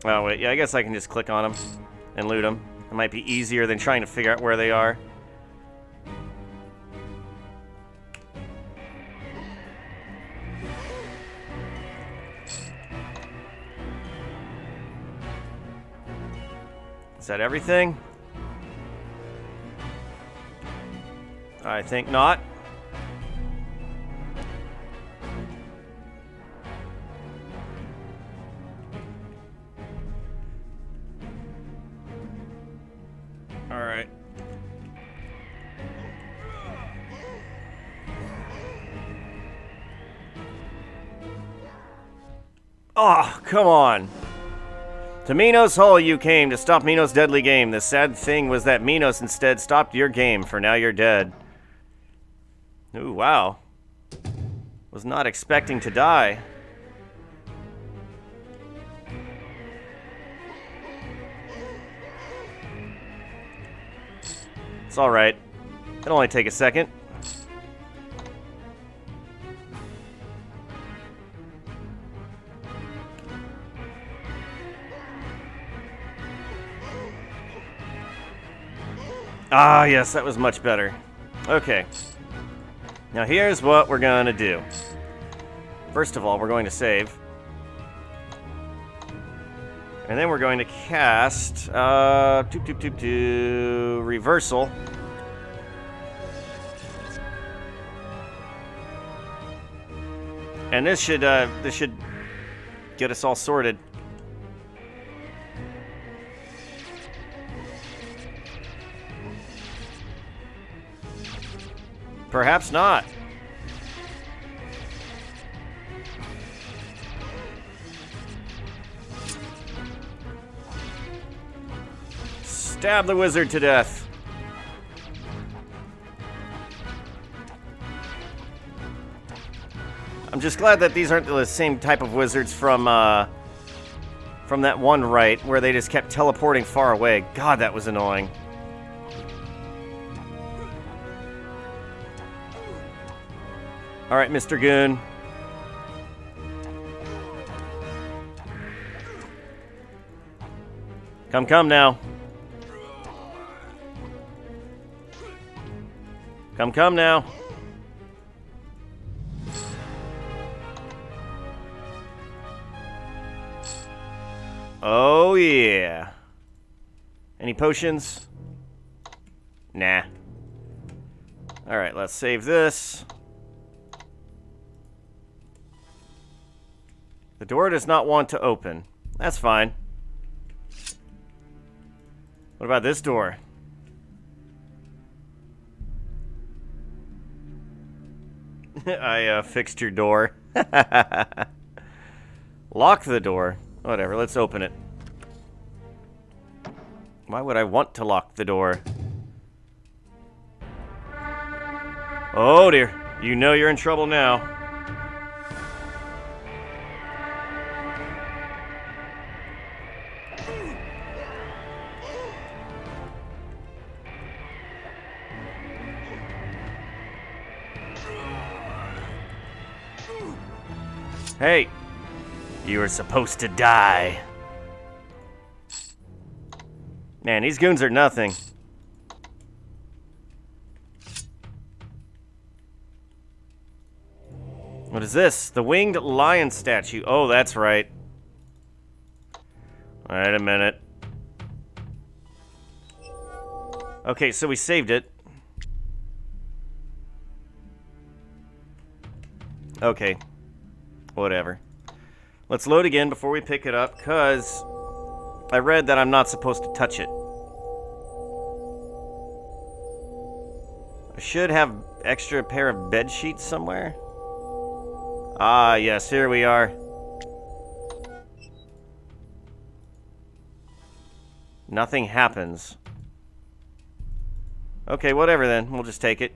Speaker 1: Oh, wait. Yeah, I guess I can just click on them and loot them. It might be easier than trying to figure out where they are. that everything? I think not. All right. Oh, come on. To Minos Hall you came to stop Minos' deadly game. The sad thing was that Minos instead stopped your game, for now you're dead. Ooh, wow. Was not expecting to die. It's alright. It'll only take a second. Ah, yes, that was much better. Okay. Now here's what we're gonna do. First of all, we're going to save. And then we're going to cast reversal. And this should get us all sorted. Perhaps not. Stab the wizard to death. I'm just glad that these aren't the same type of wizards from that one rite where they just kept teleporting far away. God, that was annoying. All right, Mr. Goon. Come now. Come now. Oh, yeah. Any potions? Nah. All right, let's save this. The door does not want to open. That's fine. What about this door? I fixed your door. Lock the door. Whatever, let's open it. Why would I want to lock the door? Oh dear. You know you're in trouble now. Hey, you were supposed to die. Man, these goons are nothing. What is this? The winged lion statue. Oh, that's right. Wait a minute. Okay, so we saved it. Okay. Whatever. Let's load again before we pick it up, because I read that I'm not supposed to touch it. I should have extra pair of bed sheets somewhere. Ah, yes, here we are. Nothing happens. Okay, whatever then. We'll just take it.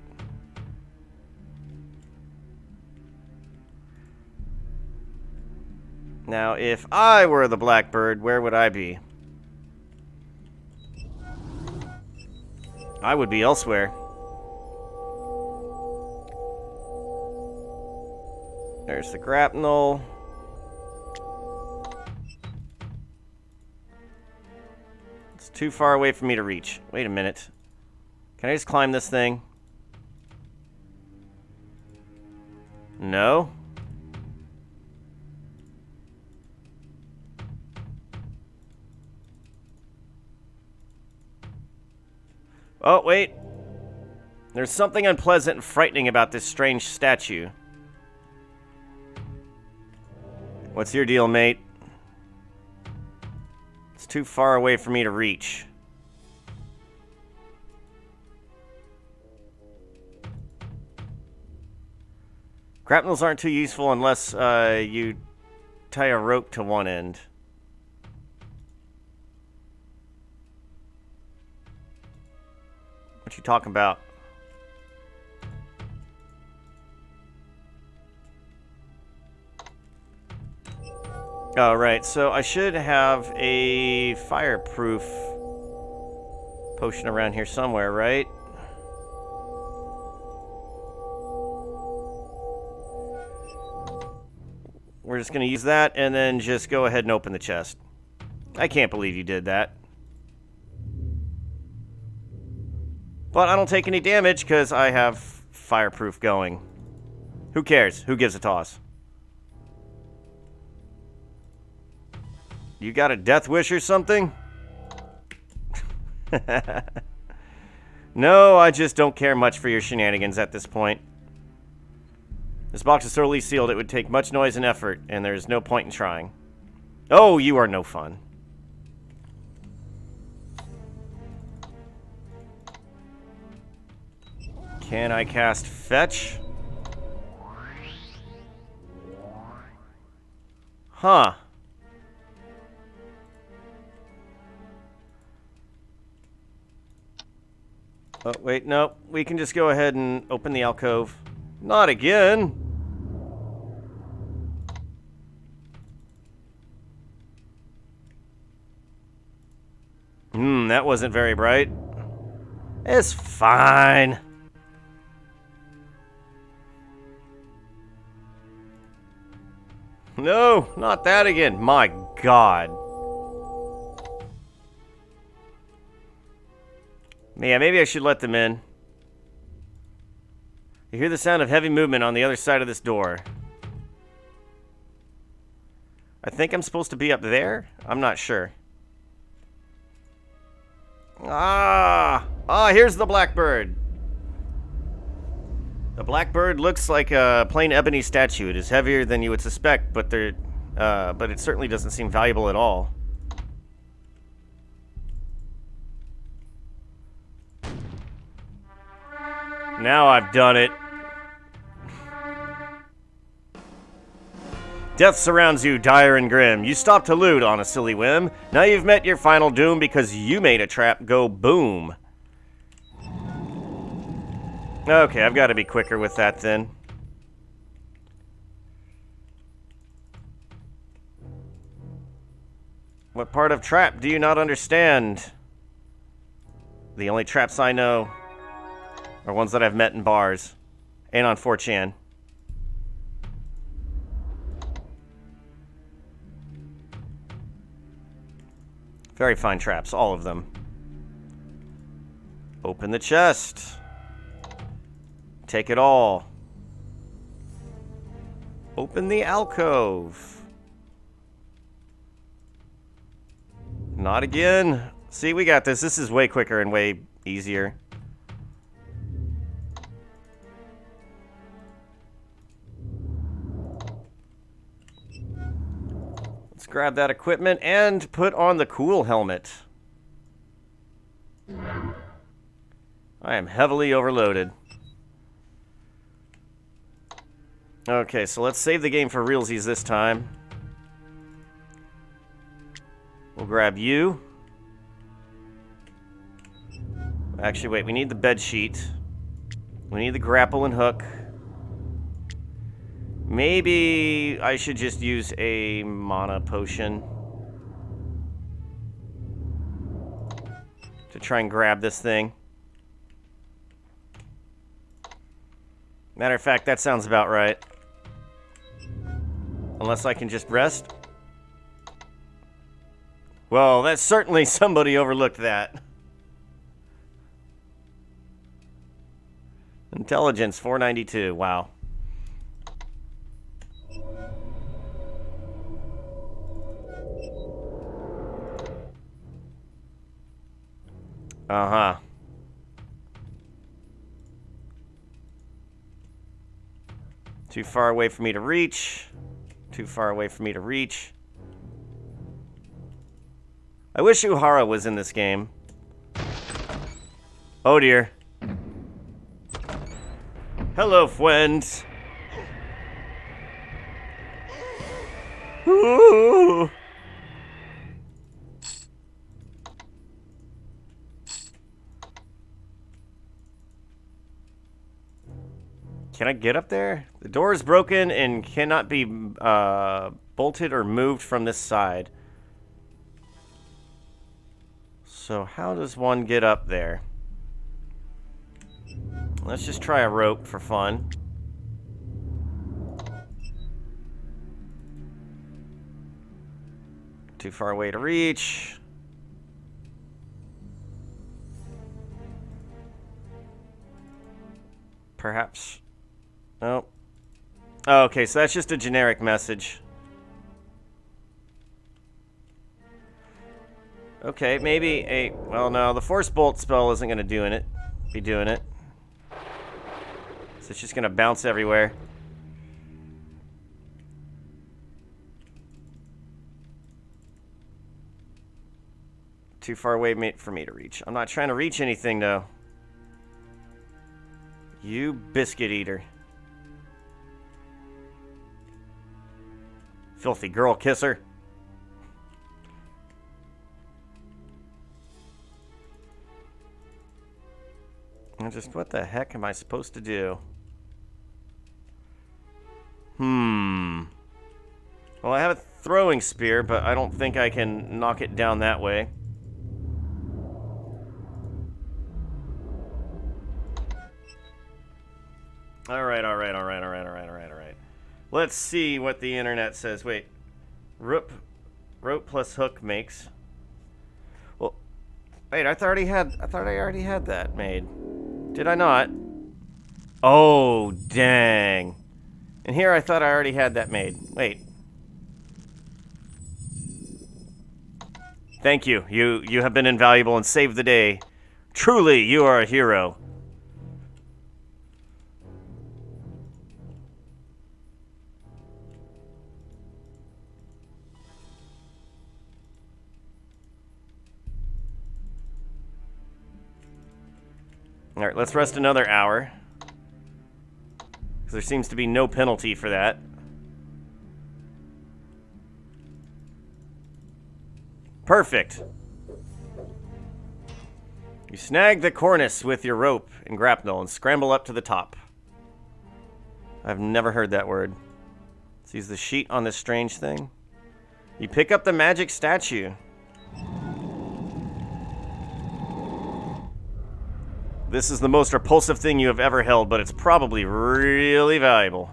Speaker 1: Now, if I were the Blackbird, where would I be? I would be elsewhere. There's the grapnel. It's too far away for me to reach. Wait a minute. Can I just climb this thing? No? Oh, wait. There's something unpleasant and frightening about this strange statue. What's your deal, mate? It's too far away for me to reach. Grapnels aren't too useful unless you tie a rope to one end. What you talking about? Oh, right. So I should have a fireproof potion around here somewhere, right? We're just going to use that and then just go ahead and open the chest. I can't believe you did that. But I don't take any damage because I have fireproof going. Who cares? Who gives a toss? You got a death wish or something? No, I just don't care much for your shenanigans at this point. This box is thoroughly sealed. It would take much noise and effort, and there's no point in trying. Oh, you are no fun. Can I cast Fetch? Huh. Oh, wait, no. We can just go ahead and open the alcove. Not again. That wasn't very bright. It's fine. No, not that again. My God. Yeah, maybe I should let them in. You hear the sound of heavy movement on the other side of this door. I think I'm supposed to be up there? I'm not sure. Here's the blackbird. The blackbird looks like a plain ebony statue. It is heavier than you would suspect, but it certainly doesn't seem valuable at all. Now I've done it. Death surrounds you, dire and grim. You stop to loot on a silly whim. Now you've met your final doom because you made a trap go boom. Okay, I've got to be quicker with that then. What part of trap do you not understand? The only traps I know are ones that I've met in bars and on 4chan. Very fine traps, all of them. Open the chest. Take it all. Open the alcove. Not again. See, we got this. This is way quicker and way easier. Let's grab that equipment and put on the cool helmet. I am heavily overloaded. Okay, so let's save the game for realsies this time. We'll grab you. Actually, wait, we need the bed sheet. We need the grapple and hook. Maybe I should just use a mana potion to try and grab this thing. Matter of fact, that sounds about right. Unless I can just rest. Well, that's certainly somebody overlooked that. Intelligence 492. Wow. Uh-huh. Too far away for me to reach. Too far away for me to reach. I wish Uhara was in this game. Oh dear. Hello, friends. Ooh. Can I get up there? The door is broken and cannot be bolted or moved from this side. So how does one get up there? Let's just try a rope for fun. Too far away to reach. Perhaps. Nope. Oh, okay, so that's just a generic message. Okay, maybe a... Well, no, the Force Bolt spell isn't going to be doing it. So it's just going to bounce everywhere. Too far away for me to reach. I'm not trying to reach anything, though. You biscuit eater. Filthy girl kisser. And just what the heck am I supposed to do? Well, I have a throwing spear, but I don't think I can knock it down that way. Alright. Let's see what the internet says. Wait. Rope plus hook makes. Well, wait, I thought I already had that made. Did I not? Oh, dang. And here I thought I already had that made. Wait. Thank you. You have been invaluable and saved the day. Truly, you are a hero. Alright, let's rest another hour. Because there seems to be no penalty for that. Perfect. You snag the cornice with your rope and grapnel and scramble up to the top. I've never heard that word. Let's use the sheet on this strange thing. You pick up the magic statue. This is the most repulsive thing you have ever held, but it's probably really valuable.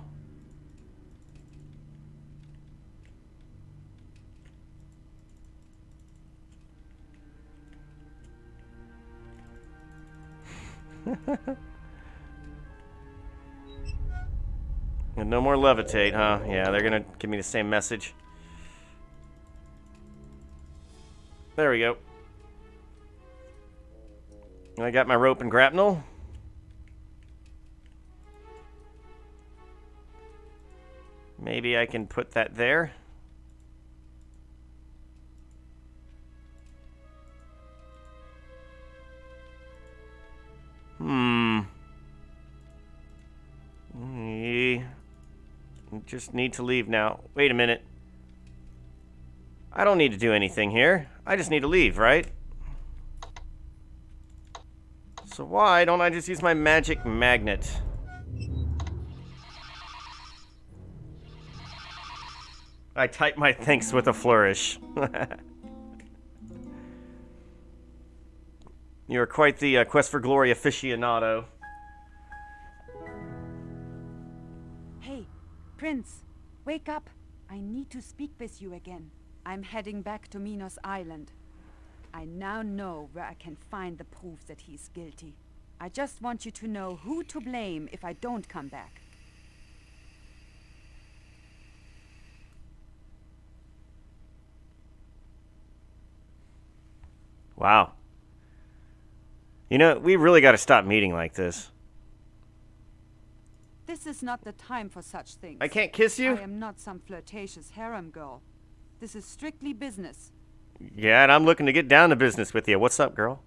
Speaker 1: And no more levitate, huh? Yeah, they're gonna give me the same message. There we go. I got my rope and grapnel. Maybe I can put that there. Just need to leave now. Wait a minute. I don't need to do anything here. I just need to leave, right? So why don't I just use my magic magnet? I type my thanks with a flourish. You're quite the Quest for Glory aficionado.
Speaker 5: Hey, Prince, wake up. I need to speak with you again. I'm heading back to Minos Island. I now know where I can find the proof that he's guilty. I just want you to know who to blame if I don't come back.
Speaker 1: Wow. You know, we really got to stop meeting like this.
Speaker 5: This is not the time for such things.
Speaker 1: I can't kiss you?
Speaker 5: I am not some flirtatious harem girl. This is strictly business.
Speaker 1: Yeah, and I'm looking to get down to business with you. What's up, girl?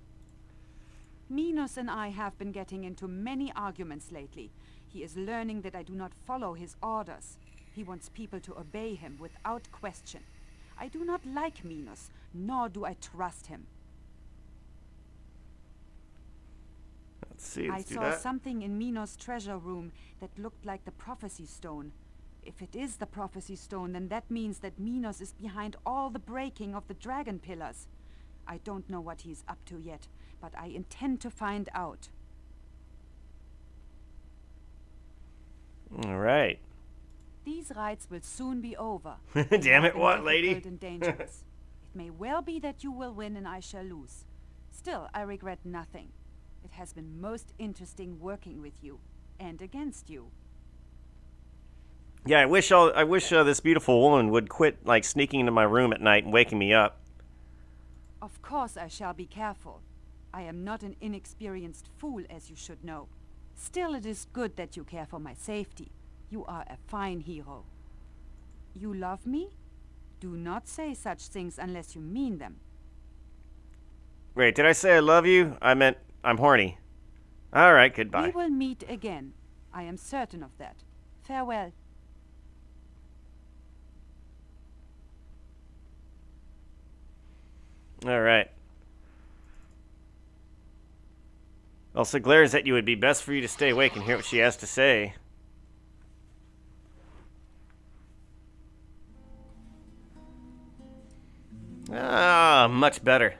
Speaker 5: Minos and I have been getting into many arguments lately. He is learning that I do not follow his orders. He wants people to obey him without question. I do not like Minos, nor do I trust him.
Speaker 1: Let's see,
Speaker 5: I
Speaker 1: let's do
Speaker 5: saw
Speaker 1: that.
Speaker 5: something in Minos' treasure room that looked like the prophecy stone. If it is the prophecy stone, then that means that Minos is behind all the breaking of the dragon pillars. I don't know what he's up to yet, but I intend to find out.
Speaker 1: All right.
Speaker 5: These rites will soon be over.
Speaker 1: Damn it, what,
Speaker 5: Difficult
Speaker 1: lady?
Speaker 5: and dangerous. It may well be that you will win and I shall lose. Still, I regret nothing. It has been most interesting working with you, and against you.
Speaker 1: Yeah, I wish this beautiful woman would quit, like, sneaking into my room at night and waking me up.
Speaker 5: Of course I shall be careful. I am not an inexperienced fool, as you should know. Still, it is good that you care for my safety. You are a fine hero. You love me? Do not say such things unless you mean them.
Speaker 1: Wait, did I say I love you? I meant I'm horny. All right, goodbye.
Speaker 5: We will meet again. I am certain of that. Farewell.
Speaker 1: All right. Elsa glares at you. It'd be best for you to stay awake and hear what she has to say. Ah, much better.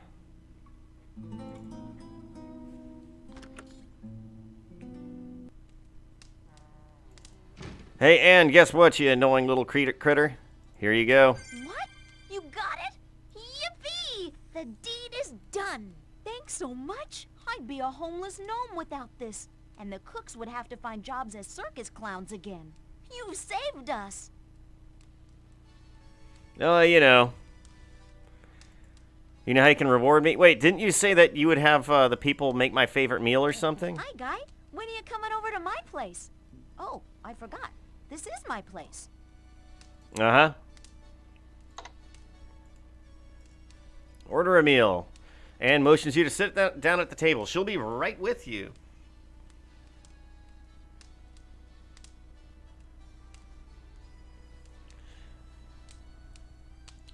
Speaker 1: Hey, Anne, guess what, you annoying little critter? Here you go.
Speaker 4: What? You got it? Yippee! The deed is done. Thanks so much. I'd be a homeless gnome without this. And the cooks would have to find jobs as circus clowns again. You saved us.
Speaker 1: Oh, you know. You know how you can reward me? Wait, didn't you say that you would have the people make my favorite meal or something?
Speaker 4: Hi, Guy. When are you coming over to my place? Oh, I forgot. This is my place.
Speaker 1: Uh-huh. Order a meal. Anne motions you to sit down at the table. She'll be right with you.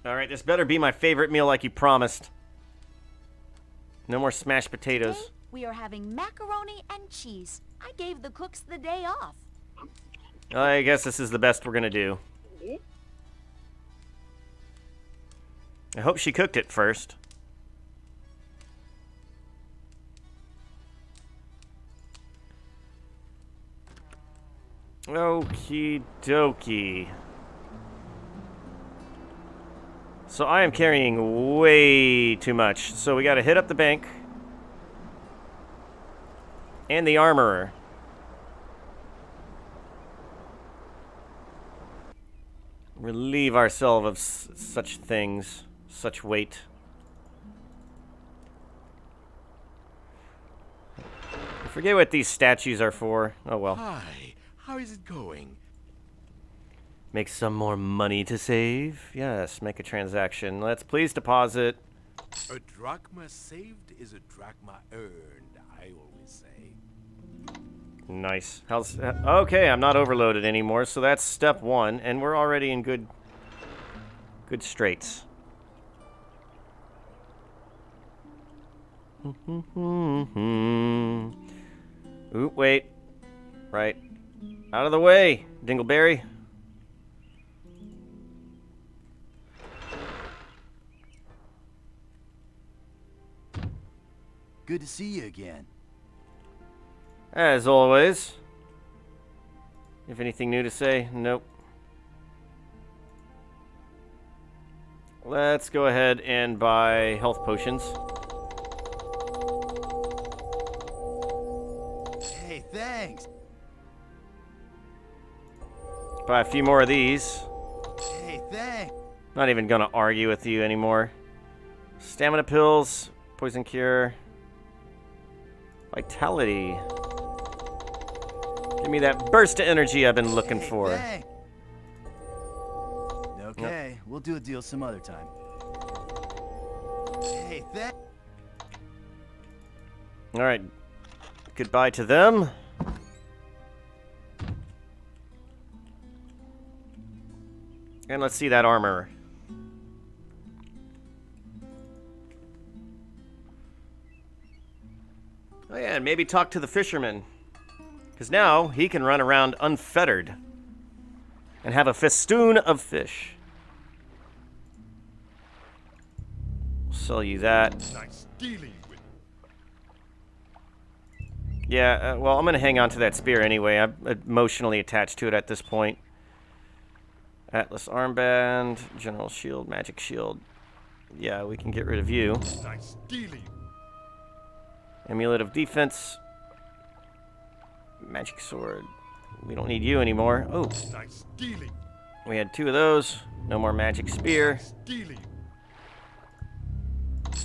Speaker 1: Alright, this better be my favorite meal like you promised. No more smashed potatoes.
Speaker 4: Today, we are having macaroni and cheese. I gave the cooks the day off.
Speaker 1: I guess this is the best we're gonna do. I hope she cooked it first. Okie dokie. So I am carrying way too much. So we gotta hit up the bank. And the armorer. Relieve ourselves of such things, such weight. I forget what these statues are for. Oh well.
Speaker 13: Hi, how is it going?
Speaker 1: Make some more money to save? Yes, make a transaction. Let's please deposit.
Speaker 13: A drachma saved is a drachma earned, I always say.
Speaker 1: Nice. How's okay, I'm not overloaded anymore, so that's step one, and we're already in good straits. Ooh, wait. Right. Out of the way, Dingleberry.
Speaker 6: Good to see you again.
Speaker 1: As always. You have anything new to say? Nope. Let's go ahead and buy health potions.
Speaker 6: Hey, thanks.
Speaker 1: Buy a few more of these.
Speaker 6: Hey, thanks.
Speaker 1: Not even gonna argue with you anymore. Stamina pills, poison cure, vitality. Give me that burst of energy I've been looking for.
Speaker 6: Hey. Okay, we'll do a deal some other time. Hey,
Speaker 1: Alright. Goodbye to them. And let's see that armor. Oh yeah, and maybe talk to the fisherman. Because now he can run around unfettered. And have a festoon of fish. Sell you that.
Speaker 12: Nice dealing with.
Speaker 1: Yeah, well, I'm going to hang on to that spear anyway. I'm emotionally attached to it at this point. Atlas armband, general shield, magic shield. Yeah, we can get rid of you.
Speaker 12: Nice dealing.
Speaker 1: Amulet of defense. Magic sword. We don't need you anymore. Oh.
Speaker 12: Nice dealing.
Speaker 1: We had 2 of those. No more magic spear.
Speaker 12: Nice dealing.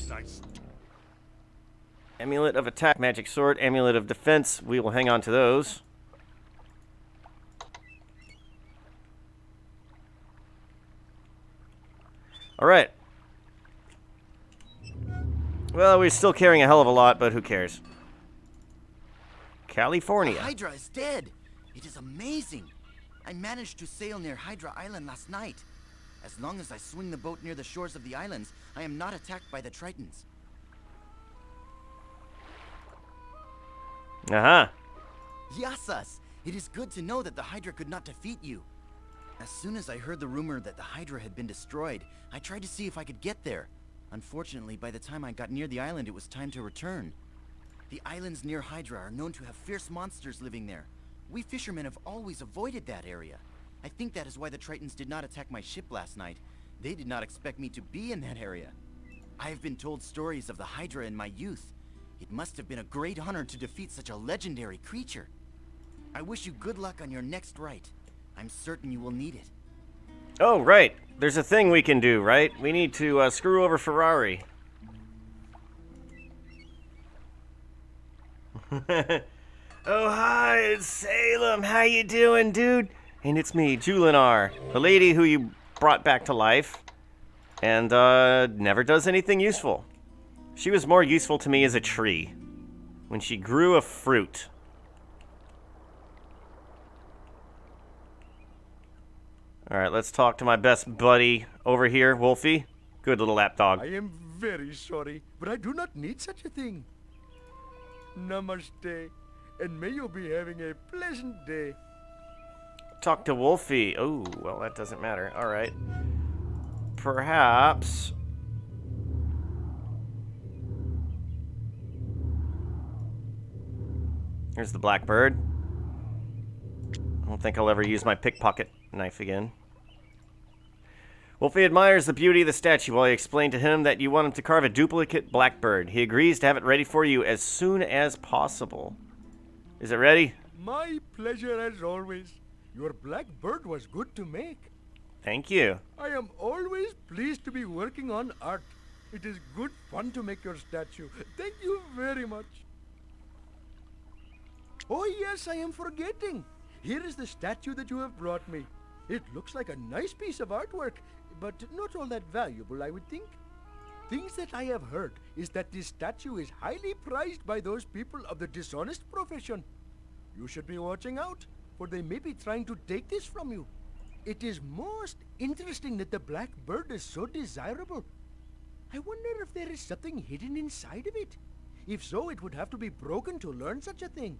Speaker 12: Nice.
Speaker 1: Amulet of attack, magic sword, amulet of defense. We will hang on to those. All right. Well, we're still carrying a hell of a lot, but who cares? California.
Speaker 6: The Hydra is dead. It is amazing. I managed to sail near Hydra Island last night. As long as I swing the boat near the shores of the islands, I am not attacked by the Tritons.
Speaker 1: Uh-huh.
Speaker 6: Yasas! It is good to know that the Hydra could not defeat you. As soon as I heard the rumor that the Hydra had been destroyed, I tried to see if I could get there. Unfortunately, by the time I got near the island, it was time to return. The islands near Hydra are known to have fierce monsters living there. We fishermen have always avoided that area. I think that is why the Tritons did not attack my ship last night. They did not expect me to be in that area. I have been told stories of the Hydra in my youth. It must have been a great honor to defeat such a legendary creature. I wish you good luck on your next rite. I'm certain you will need it.
Speaker 1: Oh, right. There's a thing we can do, right? We need to screw over Ferrari. Oh, hi, it's Salem. How you doing, dude? And it's me, Julinar, the lady who you brought back to life and never does anything useful. She was more useful to me as a tree when she grew a fruit. All right, let's talk to my best buddy over here, Wolfie. Good little lapdog.
Speaker 10: I am very sorry, but I do not need such a thing. Namaste, and may you be having a pleasant day.
Speaker 1: Talk to Wolfie. Oh, well, that doesn't matter. All right. Perhaps... Here's the blackbird. I don't think I'll ever use my pickpocket knife again. Wolfie admires the beauty of the statue while you explain to him that you want him to carve a duplicate blackbird. He agrees to have it ready for you as soon as possible. Is it ready?
Speaker 10: My pleasure as always. Your blackbird was good to make.
Speaker 1: Thank you.
Speaker 10: I am always pleased to be working on art. It is good fun to make your statue. Thank you very much. Oh yes, I am forgetting. Here is the statue that you have brought me. It looks like a nice piece of artwork, but not all that valuable, I would think. Things that I have heard is that this statue is highly prized by those people of the dishonest profession. You should be watching out, for they may be trying to take this from you. It is most interesting that the black bird is so desirable. I wonder if there is something hidden inside of it. If so, it would have to be broken to learn such a thing.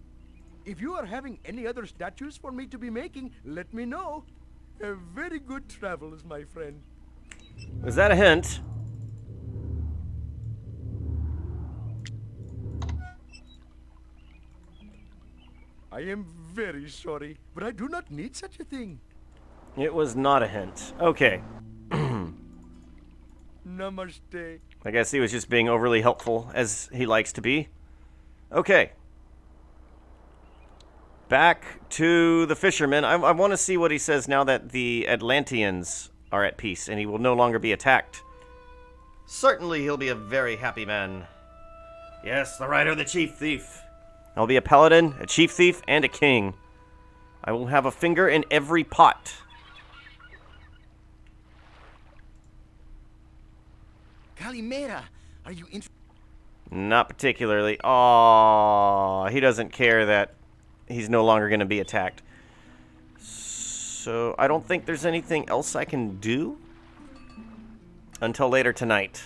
Speaker 10: If you are having any other statues for me to be making, let me know. Very good travels, my friend.
Speaker 1: Was that a hint?
Speaker 10: I am very sorry, but I do not need such a thing.
Speaker 1: It was not a hint. Okay.
Speaker 10: Namaste.
Speaker 1: I guess he was just being overly helpful, as he likes to be. Okay. Back to the fisherman. I want to see what he says now that the Atlanteans are at peace and he will no longer be attacked. Certainly he'll be a very happy man. Yes, the rider, the chief thief. I'll be a paladin, a chief thief, and a king. I will have a finger in every pot.
Speaker 6: Calimera, are you interested?
Speaker 1: Not particularly. Aww, he doesn't care that he's no longer going to be attacked. So I don't think there's anything else I can do until later tonight.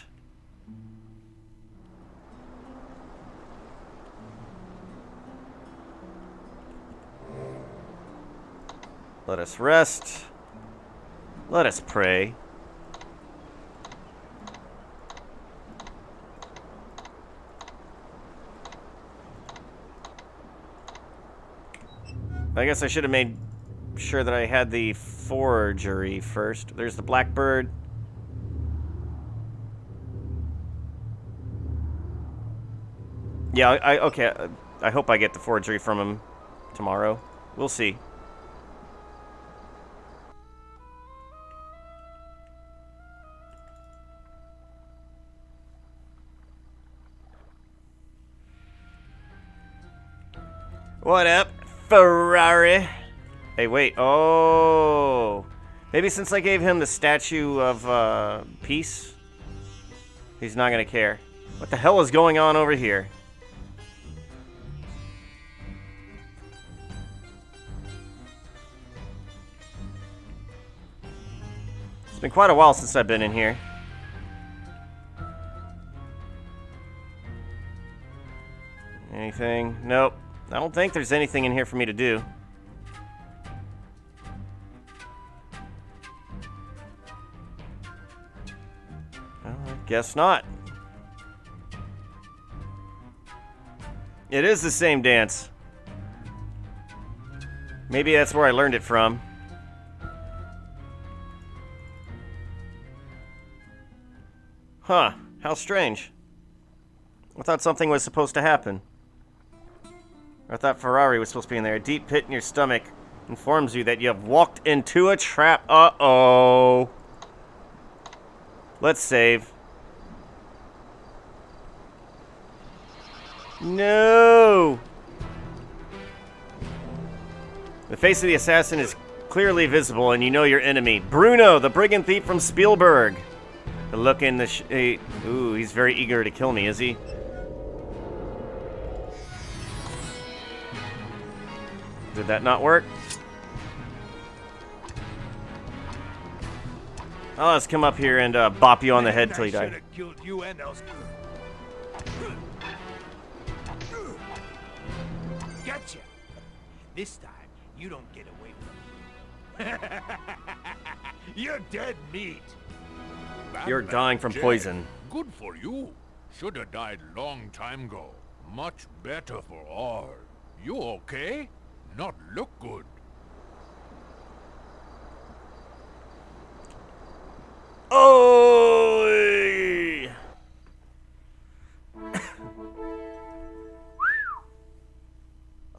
Speaker 1: Let us rest. Let us pray. I guess I should have made sure that I had the forgery first. There's the blackbird. Yeah, okay. I hope I get the forgery from him tomorrow. We'll see. What up, Ferrari? Hey, wait. Oh. Maybe since I gave him the statue of peace, he's not going to care. What the hell is going on over here? It's been quite a while since I've been in here. Anything? Nope. I don't think there's anything in here for me to do. Well, I guess not. It is the same dance. Maybe that's where I learned it from. Huh. How strange. I thought something was supposed to happen. I thought Ferrari was supposed to be in there. A deep pit in your stomach informs you that you have walked into a trap. Uh-oh. Let's save. No! The face of the assassin is clearly visible, and you know your enemy. Bruno, the brigand thief from Spielberg. The look in the ooh, he's very eager to kill me, is he? Did that not work? Oh, let's come up here and bop you on the head till you die.
Speaker 13: Gotcha. This time, you don't get away from me. You're dead meat.
Speaker 1: You're dying from poison.
Speaker 2: Good for you. Should have died long time ago. Much better for all. You okay? Not look good.
Speaker 1: Oh!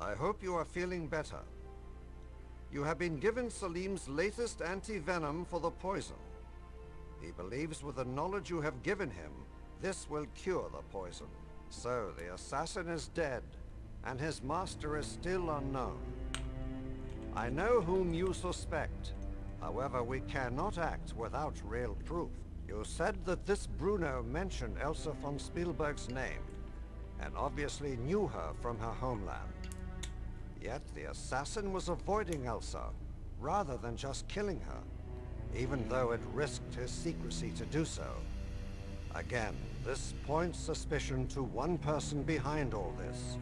Speaker 11: I hope you are feeling better. You have been given Salim's latest anti-venom for the poison. He believes with the knowledge you have given him, this will cure the poison. So the assassin is dead, and his master is still unknown. I know whom you suspect. However, we cannot act without real proof. You said that this Bruno mentioned Elsa von Spielberg's name, and obviously knew her from her homeland. Yet the assassin was avoiding Elsa, rather than just killing her, even though it risked his secrecy to do so. Again, this points suspicion to one person behind all this.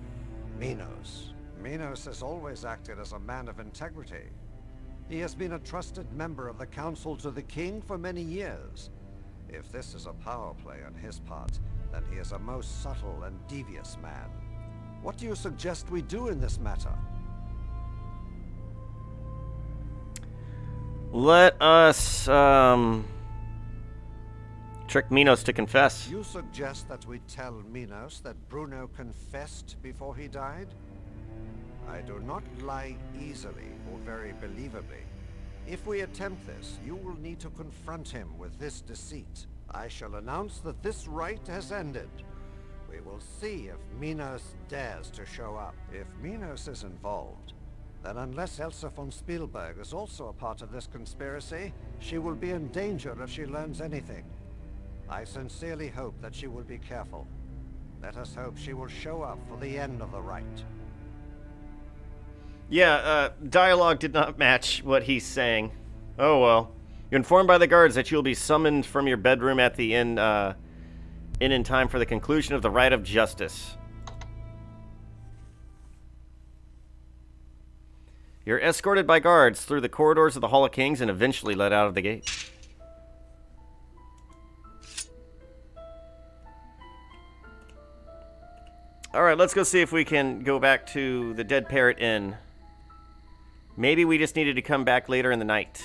Speaker 11: Minos. Minos has always acted as a man of integrity. He has been a trusted member of the Council to the King for many years. If this is a power play on his part, then he is a most subtle and devious man. What do you suggest we do in this matter?
Speaker 1: Let us, trick Minos to confess.
Speaker 11: You suggest that we tell Minos that Bruno confessed before he died? I do not lie easily or very believably. If we attempt this, you will need to confront him with this deceit. I shall announce that this rite has ended. We will see if Minos dares to show up. If Minos is involved, then unless Elsa von Spielberg is also a part of this conspiracy, she will be in danger if she learns anything. I sincerely hope that she will be careful. Let us hope she will show up for the end of the rite.
Speaker 1: Yeah, dialogue did not match what he's saying. Oh well. You're informed by the guards that you'll be summoned from your bedroom at the inn in time for the conclusion of the rite of justice. You're escorted by guards through the corridors of the Hall of Kings and eventually let out of the gate. Alright, let's go see if we can go back to the Dead Parrot Inn. Maybe we just needed to come back later in the night.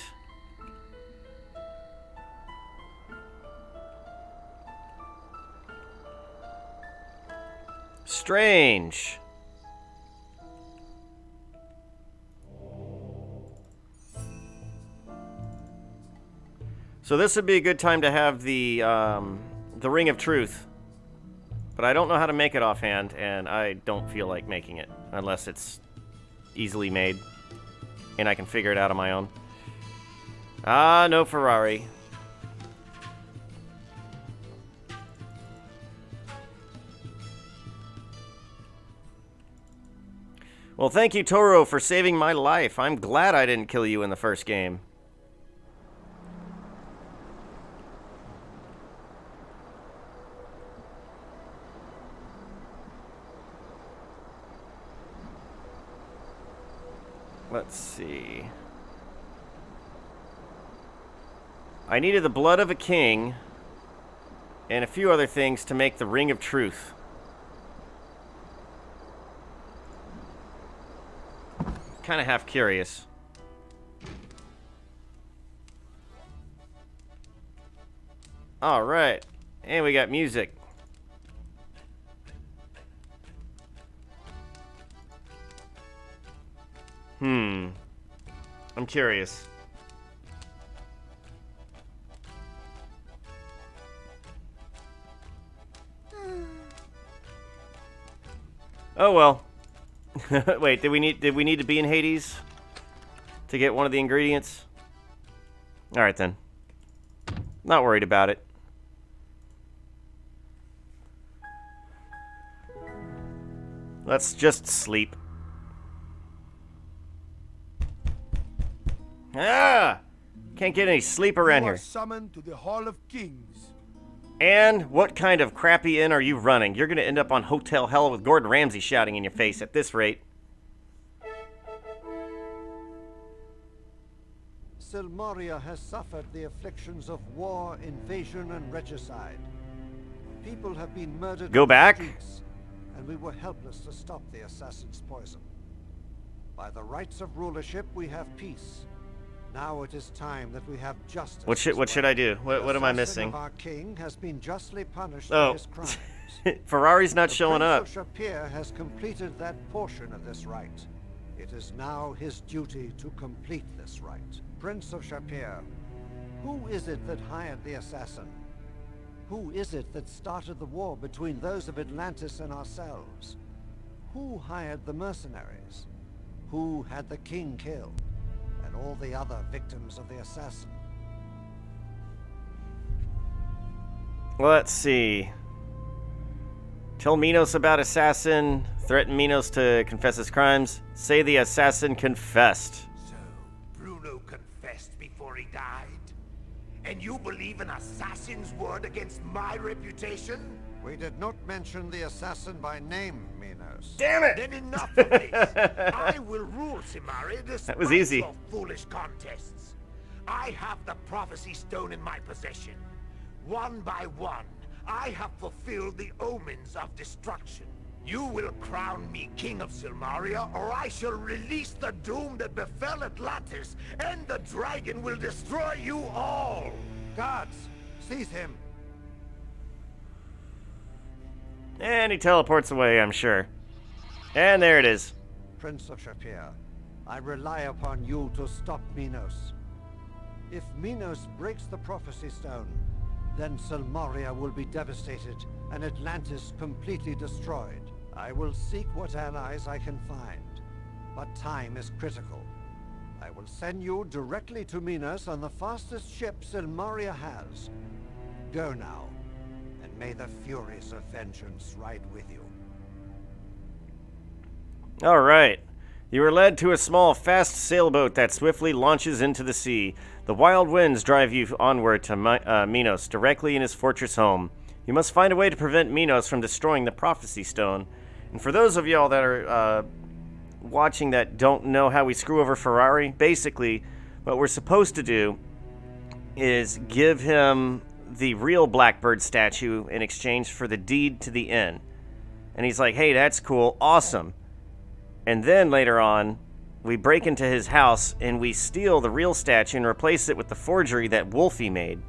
Speaker 1: Strange. So this would be a good time to have the Ring of Truth. But I don't know how to make it offhand, and I don't feel like making it unless it's easily made and I can figure it out on my own. Ah, no Ferrari. Well, thank you, Toro, for saving my life. I'm glad I didn't kill you in the first game. Let's see. I needed the blood of a king and a few other things to make the Ring of Truth. Kind of half curious. All right, and we got music. I'm curious. Oh well. Wait, did we need to be in Hades to get one of the ingredients? All right then. Not worried about it. Let's just sleep. Ah! Can't get any sleep around here.
Speaker 15: Summoned to the Hall of Kings.
Speaker 1: And what kind of crappy inn are you running? You're gonna end up on Hotel Hell with Gordon Ramsay shouting in your face at this rate.
Speaker 11: Silmaria has suffered the afflictions of war, invasion, and regicide. People have been murdered.
Speaker 1: Go back?
Speaker 11: And we were helpless to stop the assassin's poison. By the rights of rulership, we have peace. Now it is time that we have justice.
Speaker 1: What should I do? What am I missing?
Speaker 11: Of our king has been justly punished
Speaker 1: for
Speaker 11: his crimes.
Speaker 1: Ferrari's not showing up.
Speaker 11: The Prince of Shapir has completed that portion of this rite. It is now his duty to complete this rite. Prince of Shapir, who is it that hired the assassin? Who is it that started the war between those of Atlantis and ourselves? Who hired the mercenaries? Who had the king killed? And all the other victims of the assassin?
Speaker 1: Let's see. Tell Minos about assassin. Threaten Minos to confess his crimes. Say the assassin confessed.
Speaker 13: So, Bruno confessed before he died? And you believe an assassin's word against my reputation?
Speaker 11: We did not mention the assassin by name, Minos.
Speaker 1: Damn it!
Speaker 13: Then enough of this. I will rule Silmaria despite
Speaker 1: That was easy.
Speaker 13: your foolish contests. I have the prophecy stone in my possession. One by one, I have fulfilled the omens of destruction. You will crown me king of Silmaria, or I shall release the doom that befell Atlantis, and the dragon will destroy you all!
Speaker 11: Guards, seize him.
Speaker 1: And he teleports away, I'm sure. And there it is.
Speaker 11: Prince of Shapir, I rely upon you to stop Minos. If Minos breaks the prophecy stone, then Silmaria will be devastated and Atlantis completely destroyed. I will seek what allies I can find. but time is critical. I will send you directly to Minos on the fastest ship Silmaria has. Go now, and may the furies of vengeance ride with you.
Speaker 1: All right. You are led to a small, fast sailboat that swiftly launches into the sea. The wild winds drive you onward to Minos, directly in his fortress home. You must find a way to prevent Minos from destroying the Prophecy Stone. And for those of y'all that are watching that don't know how we screw over Ferrari, basically what we're supposed to do is give him the real Blackbird statue in exchange for the deed to the inn. And he's like, hey, that's cool, awesome. And then later on, we break into his house and we steal the real statue and replace it with the forgery that Wolfie made.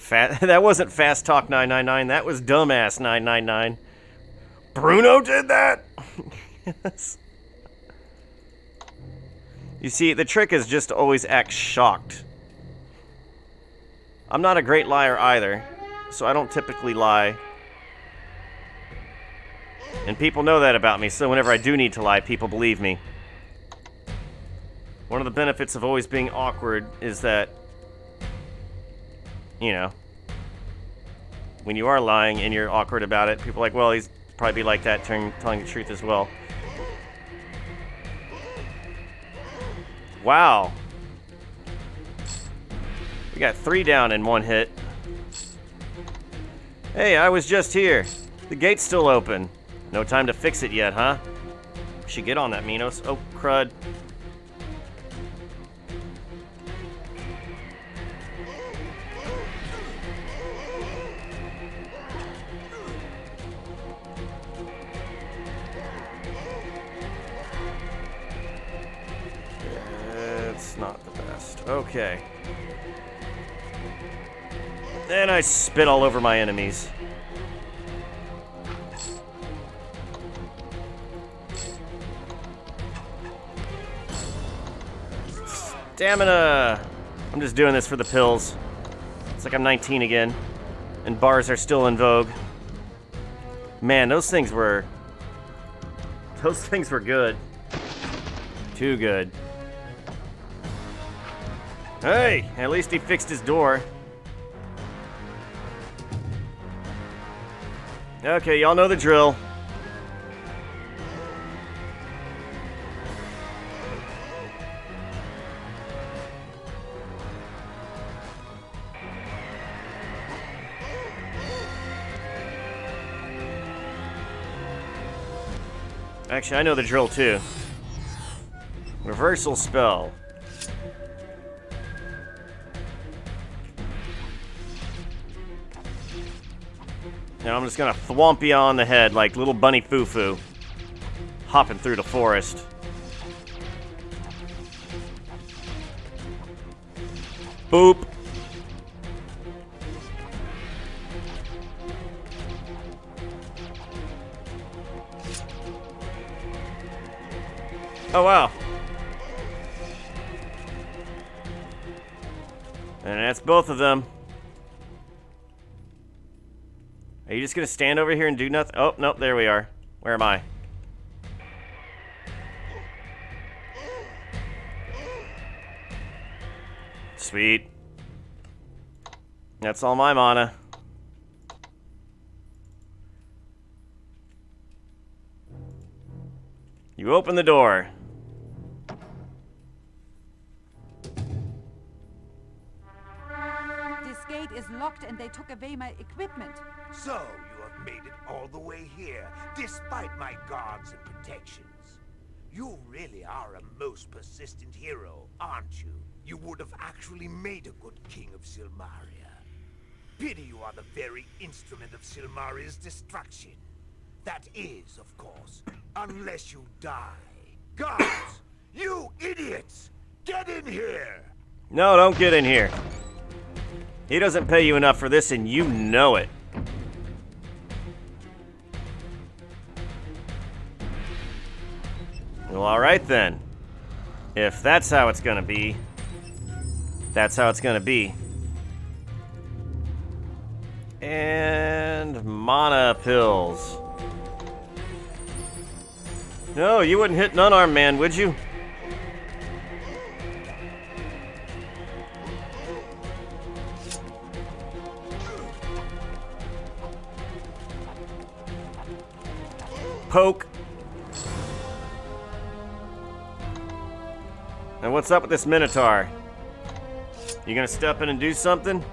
Speaker 1: That wasn't Fast Talk 999, that was Dumbass 999. Bruno did that? Yes. You see, the trick is just to always act shocked. I'm not a great liar either, so I don't typically lie. And people know that about me, so whenever I do need to lie, people believe me. One of the benefits of always being awkward is that, you know, when you are lying and you're awkward about it, people are like, well, he's probably like that telling the truth as well. Wow. We got 3 down in 1 hit. Hey, I was just here. The gate's still open. No time to fix it yet, huh? Should get on that, Minos. Oh, crud. It's not the best. Okay. And I spit all over my enemies. Stamina! I'm just doing this for the pills. It's like I'm 19 again. And bars are still in vogue. Man, those things were good. Too good. Hey, at least he fixed his door. Okay, y'all know the drill. Actually, I know the drill too. Reversal spell. Now I'm just gonna thwomp you on the head like little bunny foo-foo. Hopping through the forest. Boop. Oh, wow. And that's both of them. Are you just gonna stand over here and do nothing? Oh, nope, there we are. Where am I? Sweet. That's all my mana. You open the door.
Speaker 5: This gate is locked and they took away my equipment.
Speaker 13: So, you have made it all the way here, despite my guards and protections. You really are a most persistent hero, aren't you? You would have actually made a good king of Silmaria. Pity you are the very instrument of Silmaria's destruction. That is, of course, unless you die. Guards! You idiots! Get in here!
Speaker 1: No, don't get in here. He doesn't pay you enough for this, and you know it. Well, alright then. If that's how it's gonna be, that's how it's gonna be. And mana pills. No, you wouldn't hit an unarmed man, would you? Poke. And what's up with this Minotaur? You gonna step in and do something?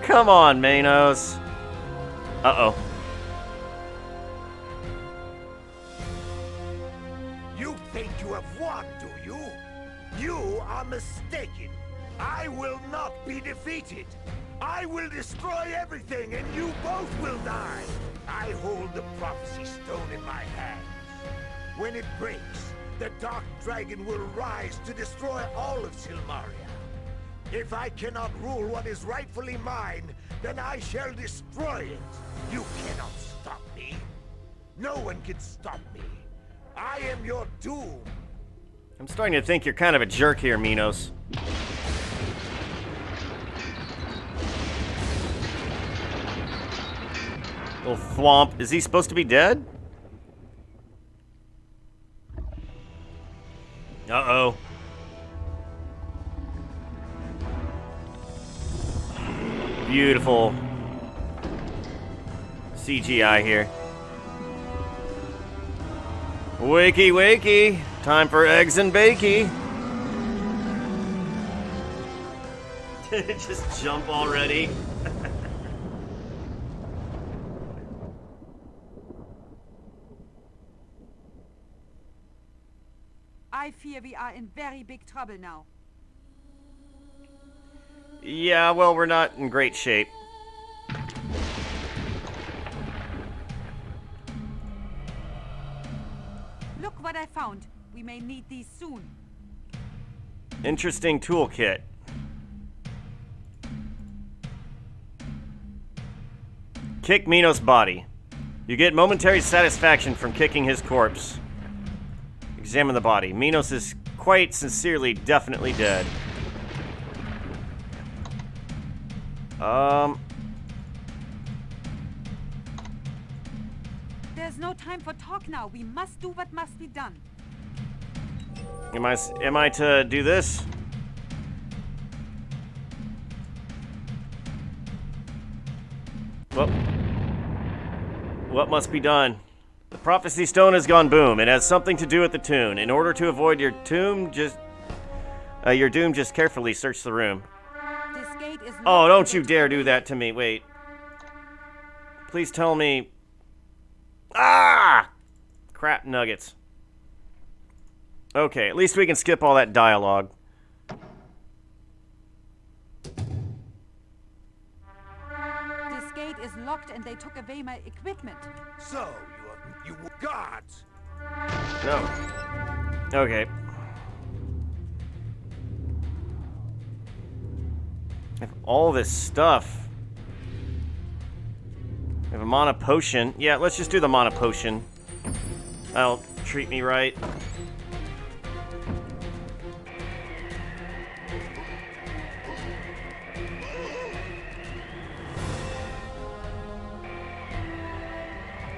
Speaker 1: Come on, Manos. Uh-oh.
Speaker 13: You think you have won, do you? You are mistaken. I will not be defeated. I will destroy everything and you both will die. I hold the prophecy stone in my hands. When it breaks, the dark dragon will rise to destroy all of Silmaria. If I cannot rule what is rightfully mine, then I shall destroy it. You cannot stop me. No one can stop me. I am your doom.
Speaker 1: I'm starting to think you're kind of a jerk here, Minos. Little thwomp. Is he supposed to be dead? Uh-oh. Beautiful CGI here. Wakey, wakey. Time for eggs and bakey. Did it just jump already?
Speaker 5: I fear we are in very big trouble now.
Speaker 1: Yeah, well, we're not in great shape.
Speaker 5: Look what I found. We may need these soon.
Speaker 1: Interesting toolkit. Kick Minos' body. You get momentary satisfaction from kicking his corpse. Examine the body. Minos is quite sincerely, definitely dead.
Speaker 5: There's no time for talk now. We must do what must be done.
Speaker 1: Am I to do this? Well, what must be done? The prophecy stone has gone boom. It has something to do with the tune. In order to avoid your doom, just carefully search the room.
Speaker 5: This gate is
Speaker 1: Oh, don't you dare do that to me. Wait. Please tell me. Ah! Crap nuggets. Okay, at least we can skip all that dialogue.
Speaker 5: This gate is locked and they took away my equipment.
Speaker 13: So, you guards.
Speaker 1: No. Okay. I have all this stuff. I have a mana potion. Yeah, let's just do the mana potion. That'll treat me right.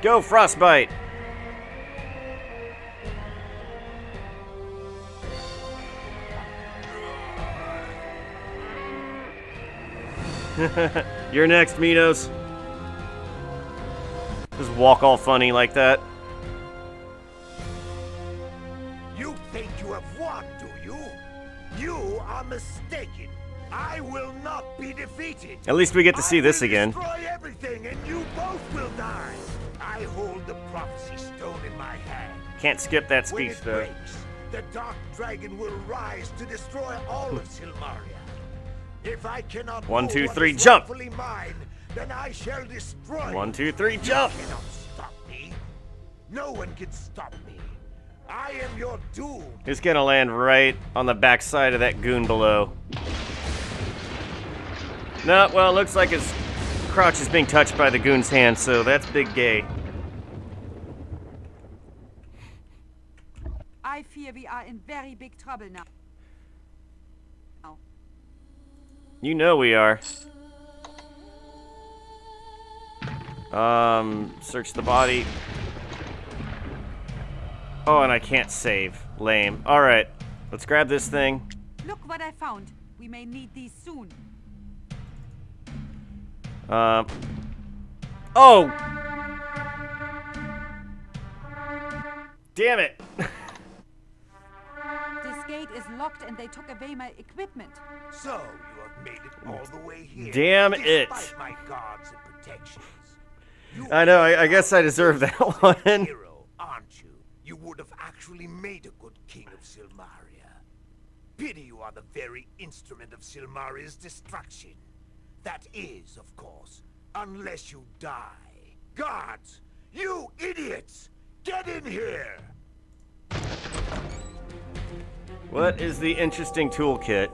Speaker 1: Go, Frostbite! You're next, Minos. Just walk all funny like that.
Speaker 13: You think you have won, do you? You are mistaken. I will not be defeated.
Speaker 1: At least we get to see this again.
Speaker 13: Destroy everything and you both will die. I hold the prophecy stone in my hand.
Speaker 1: Can't skip that speech,
Speaker 13: when it
Speaker 1: though.
Speaker 13: breaks, the dark dragon will rise to destroy all of Silmaria. If I cannot
Speaker 1: 1, 2,
Speaker 13: what
Speaker 1: 3,
Speaker 13: is
Speaker 1: jump!
Speaker 13: rightfully mine, then I shall destroy
Speaker 1: 1,
Speaker 13: it.
Speaker 1: 2, 3, jump!
Speaker 13: You cannot stop me. No one can stop me. I am your doom.
Speaker 1: He's gonna land right on the backside of that goon below. No, well, it looks like his crotch is being touched by the goon's hand, so that's big gay.
Speaker 5: fear we are in very big trouble now.
Speaker 1: You know we are. Search the body. Oh, and I can't save. Lame. Alright, let's grab this thing.
Speaker 5: Look what I found. We may need these soon.
Speaker 1: Oh! Damn it!
Speaker 5: This gate is locked and they took away my equipment.
Speaker 13: So, you have made it all the way here.
Speaker 1: Damn it.
Speaker 13: Despite my guards and protections.
Speaker 1: I know, I guess I deserve that one.
Speaker 13: Hero, aren't you? You would have actually made a good king of Silmaria. Pity you are the very instrument of Silmaria's destruction. That is, of course, unless you die. Guards! You idiots! Get in here!
Speaker 1: What is the interesting toolkit?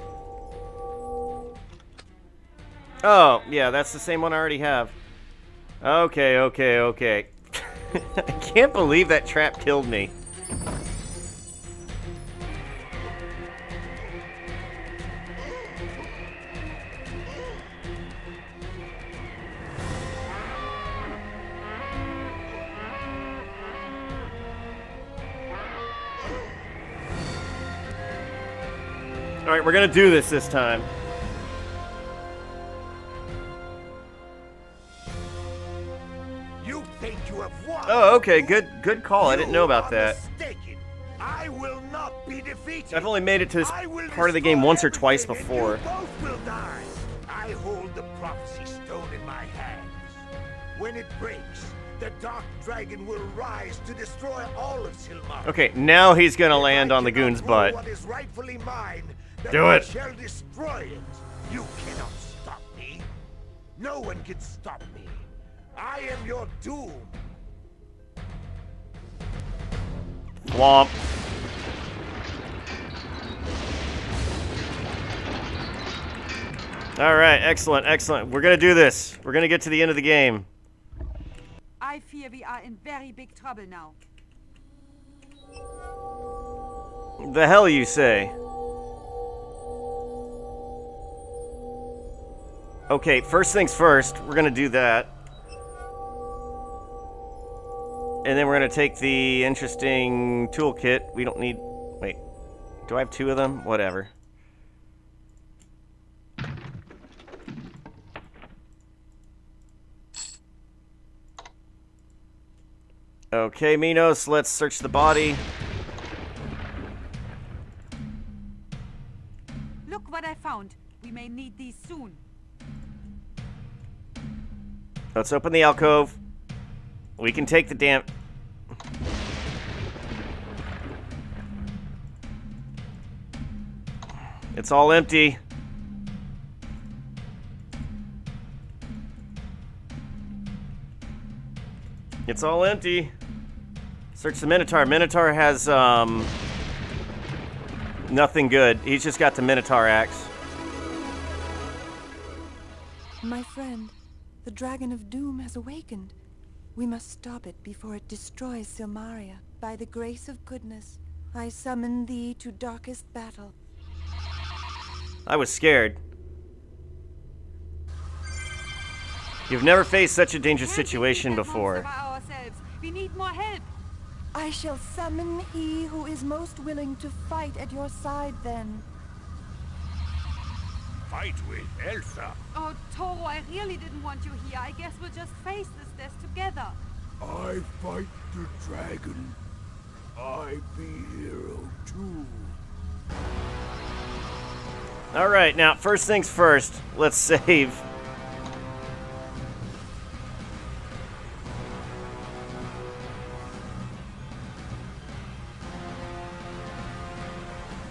Speaker 1: Oh, yeah, that's the same one I already have. Okay. I can't believe that trap killed me. Alright, we're gonna do this time.
Speaker 13: You think you have won?
Speaker 1: Oh, okay, good call. I didn't know about that.
Speaker 13: Mistaken. I will not be defeated.
Speaker 1: I've only made it to this part of the game once or twice before.
Speaker 13: You both will die. I hold the prophecy stone in my hands. When it breaks, the dark dragon will rise to destroy all of Silmaria.
Speaker 1: Okay, now he's gonna land on the goon's butt.
Speaker 13: What is rightfully mine,
Speaker 1: Do it.
Speaker 13: I shall destroy it. You cannot stop me. No one can stop me. I am your doom.
Speaker 1: Womp. Alright, excellent. We're gonna do this. We're gonna get to the end of the game.
Speaker 5: I fear we are in very big trouble now.
Speaker 1: The hell you say? Okay, first things first, we're gonna do that. And then we're gonna take the interesting toolkit. We don't need... Wait. Do I have two of them? Whatever. Okay, Minos, let's search the body.
Speaker 5: Look what I found. We may need these soon.
Speaker 1: Let's open the alcove. We can take the damn... It's all empty. It's all empty. Search the Minotaur. Minotaur has, nothing good. He's just got the Minotaur axe.
Speaker 8: My friend, the Dragon of Doom has awakened. We must stop it before it destroys Silmaria. By the grace of goodness, I summon thee to darkest battle.
Speaker 1: I was scared. You've never faced such a dangerous situation before.
Speaker 5: We need more help.
Speaker 8: I shall summon he who is most willing to fight at your side then.
Speaker 13: Fight with Elsa.
Speaker 5: Oh, Toro, I really didn't want you here. I guess we'll just face this death together.
Speaker 12: I fight the dragon. I be hero too.
Speaker 1: Alright, now, first things first. Let's save.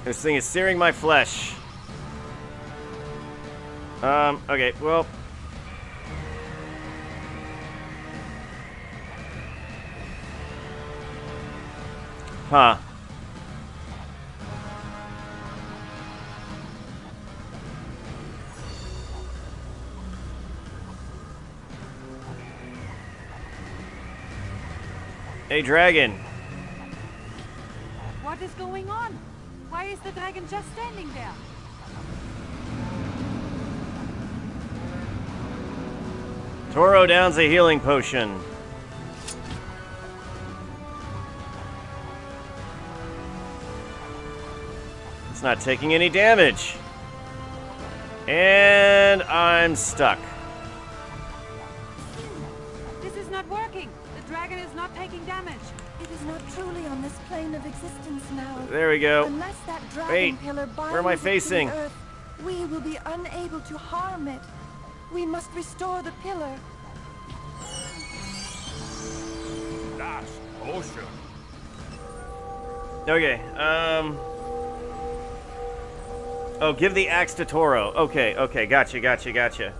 Speaker 1: This thing is searing my flesh. Okay, well... Huh. Hey, dragon.
Speaker 5: What What is going on? Why is the dragon just standing there?
Speaker 1: Toro downs a healing potion. It's not taking any damage. And I'm stuck.
Speaker 5: This is not working. The dragon is not taking damage.
Speaker 8: It is not truly on this plane of existence now.
Speaker 1: There we go.
Speaker 8: Unless that dragon
Speaker 1: Wait,
Speaker 8: pillar binds
Speaker 1: where am I
Speaker 8: it to the
Speaker 1: facing?
Speaker 8: earth, we will be unable to harm it. We must restore the pillar.
Speaker 2: Last potion.
Speaker 1: Okay, oh, give the axe to Toro. Okay, gotcha.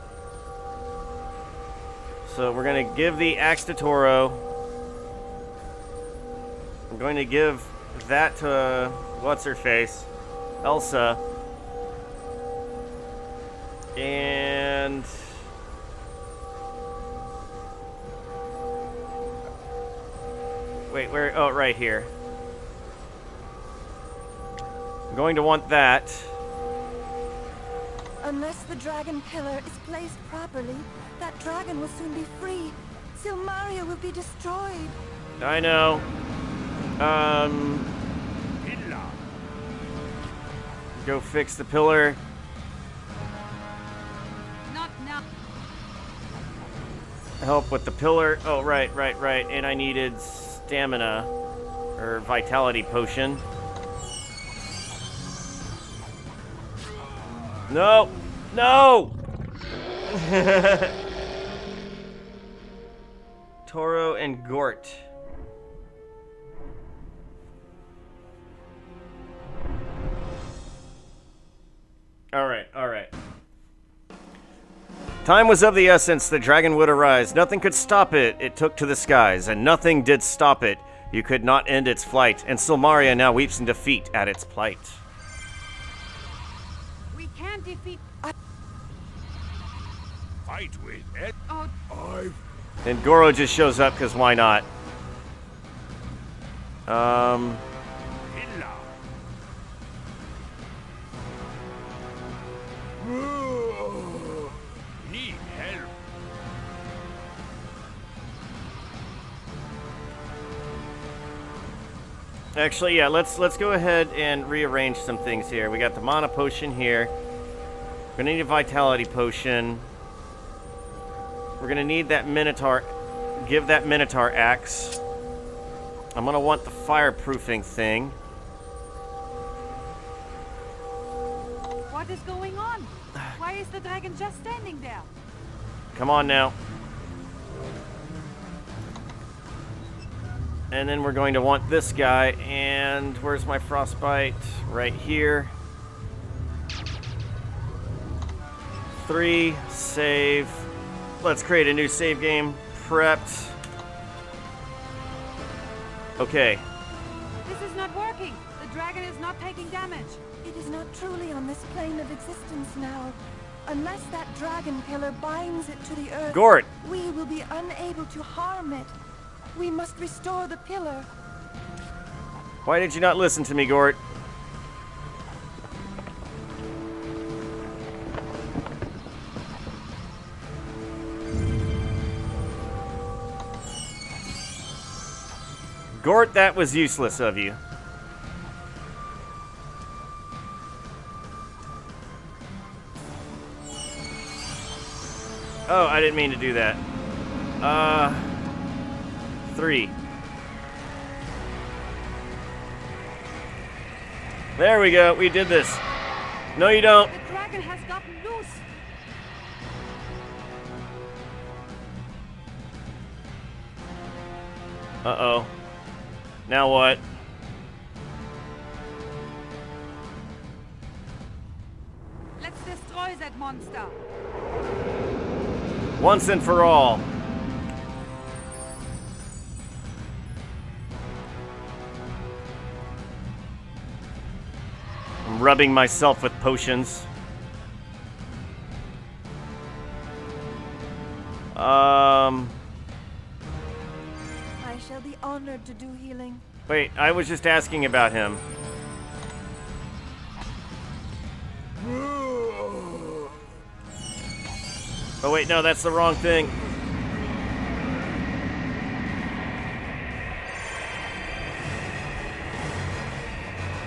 Speaker 1: So we're gonna give the axe to Toro. I'm going to give that to what's-her-face, Elsa. And... wait, where? Oh, right here. I'm going to want that.
Speaker 8: Unless the dragon pillar is placed properly, that dragon will soon be free. Silmaria will be destroyed.
Speaker 1: I know. Go fix the pillar.
Speaker 5: Not now.
Speaker 1: Help with the pillar. Oh, right. And I needed stamina or vitality potion. No! Toro and Gort. All right. Time was of the essence. The dragon would arise. Nothing could stop it. It took to the skies, and nothing did stop it. You could not end its flight, and Silmaria now weeps in defeat at its plight.
Speaker 5: We can't defeat...
Speaker 2: Fight with Ed.
Speaker 5: Oh.
Speaker 1: And Goro just shows up, because why not?
Speaker 2: Need help.
Speaker 1: Actually, yeah, let's go ahead and rearrange some things here. We got the mana potion here. We're gonna need a vitality potion. We're gonna need that Minotaur. Give that Minotaur axe. I'm gonna want the fireproofing thing.
Speaker 5: What is going on? Why is the dragon just standing there?
Speaker 1: Come on now. And then we're going to want this guy. And where's my frostbite? Right here. 3, save. Let's create a new save game. Prepped. Okay.
Speaker 5: This is not working. The dragon is not taking damage.
Speaker 8: It is not truly on this plane of existence now. Unless that dragon pillar binds it to the earth,
Speaker 1: Gort.
Speaker 8: we will be unable to harm it. We must restore the pillar.
Speaker 1: Why did you not listen to me, Gort? Gort, that was useless of you. Oh, I didn't mean to do that. 3. There we go. We did this. No, you don't.
Speaker 5: The dragon has gotten loose.
Speaker 1: Uh-oh. Now what?
Speaker 5: Let's destroy that monster.
Speaker 1: Once and for all. I'm rubbing myself with potions.
Speaker 8: I shall be honored to do healing.
Speaker 1: Wait, I was just asking about him. Oh wait, no, that's the wrong thing.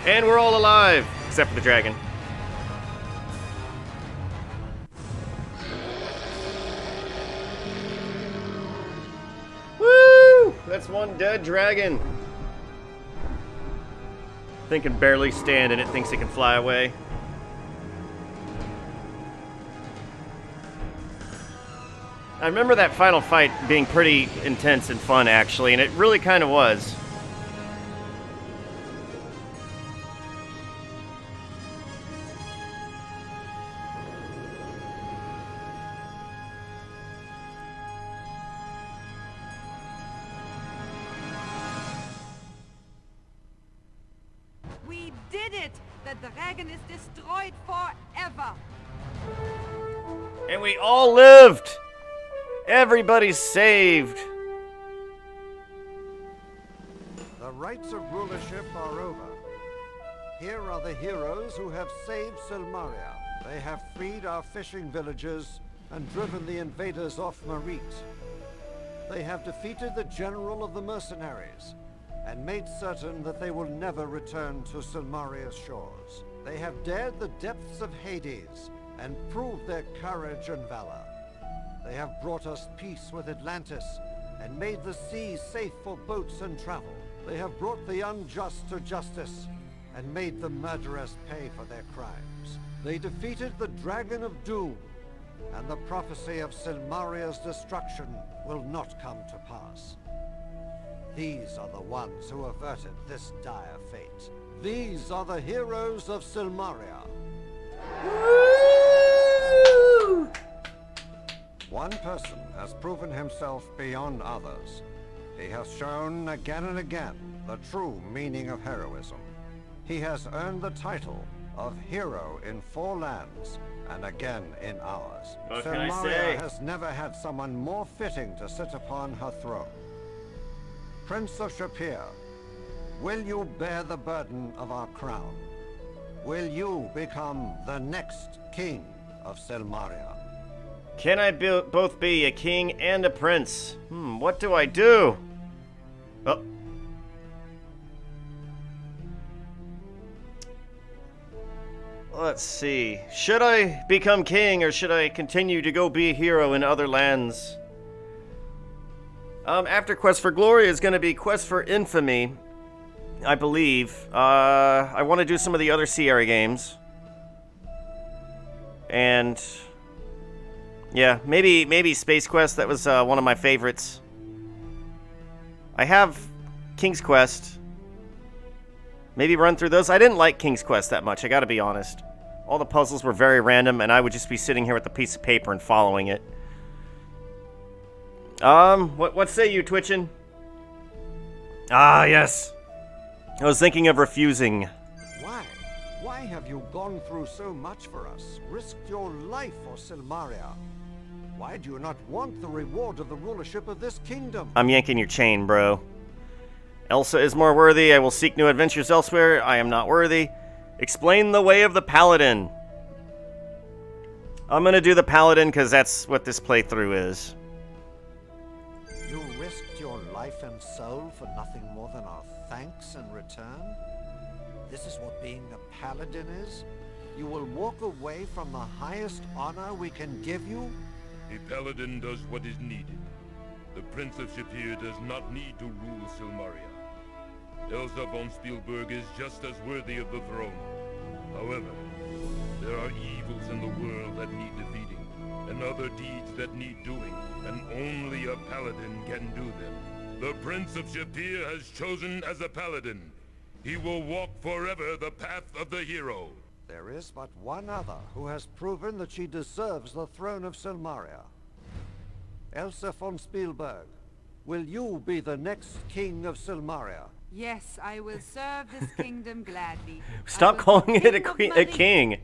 Speaker 1: And we're all alive, except for the dragon. Woo! That's one dead dragon. Thing can barely stand and it thinks it can fly away. I remember that final fight being pretty intense and fun, actually, and it really kind of was.
Speaker 5: We did it! The dragon is destroyed forever!
Speaker 1: And we all lived! Everybody's saved!
Speaker 11: The rights of rulership are over. Here are the heroes who have saved Silmaria. They have freed our fishing villages and driven the invaders off Merit. They have defeated the general of the mercenaries and made certain that they will never return to Silmaria's shores. They have dared the depths of Hades and proved their courage and valor. They have brought us peace with Atlantis and made the seas safe for boats and travel. They have brought the unjust to justice and made the murderers pay for their crimes. They defeated the Dragon of Doom, and the prophecy of Silmaria's destruction will not come to pass. These are the ones who averted this dire fate. These are the heroes of Silmaria.
Speaker 1: Woo!
Speaker 11: One person has proven himself beyond others. He has shown again and again the true meaning of heroism. He has earned the title of hero in 4 lands and again in ours.
Speaker 1: What can I
Speaker 11: Silmaria
Speaker 1: say?
Speaker 11: has never had someone more fitting to sit upon her throne. Prince of Shapir, will you bear the burden of our crown? Will you become the next king of Silmaria?
Speaker 1: Can I both be a king and a prince? What do I do? Oh. Let's see. Should I become king or should I continue to go be a hero in other lands? After Quest for Glory is going to be Quest for Infamy, I believe. I want to do some of the other Sierra games. And yeah, maybe Space Quest. That was one of my favorites. I have King's Quest. Maybe run through those. I didn't like King's Quest that much, I gotta be honest. All the puzzles were very random, and I would just be sitting here with a piece of paper and following it. What say you, Twitchin? Ah, yes. I was thinking of refusing.
Speaker 11: Why? Why have you gone through so much for us? Risked your life for Silmaria? Why do you not want the reward of the rulership of this kingdom?
Speaker 1: I'm yanking your chain, bro. Elsa is more worthy. I will seek new adventures elsewhere. I am not worthy. Explain the way of the paladin. I'm gonna do the paladin because that's what this playthrough is.
Speaker 11: You risked your life and soul for nothing more than our thanks in return? This is what being a paladin is? You will walk away from the highest honor we can give you?
Speaker 16: A paladin does what is needed. The Prince of Shapir does not need to rule Silmaria. Elsa von Spielberg is just as worthy of the throne. However, there are evils in the world that need defeating, and other deeds that need doing, and only a paladin can do them. The Prince of Shapir has chosen as a paladin. He will walk forever the path of the hero.
Speaker 11: There is but one other who has proven that she deserves the throne of Silmaria. Elsa von Spielberg, will you be the next king of Silmaria?
Speaker 5: Yes, I will serve this kingdom gladly.
Speaker 1: Stop calling it a king.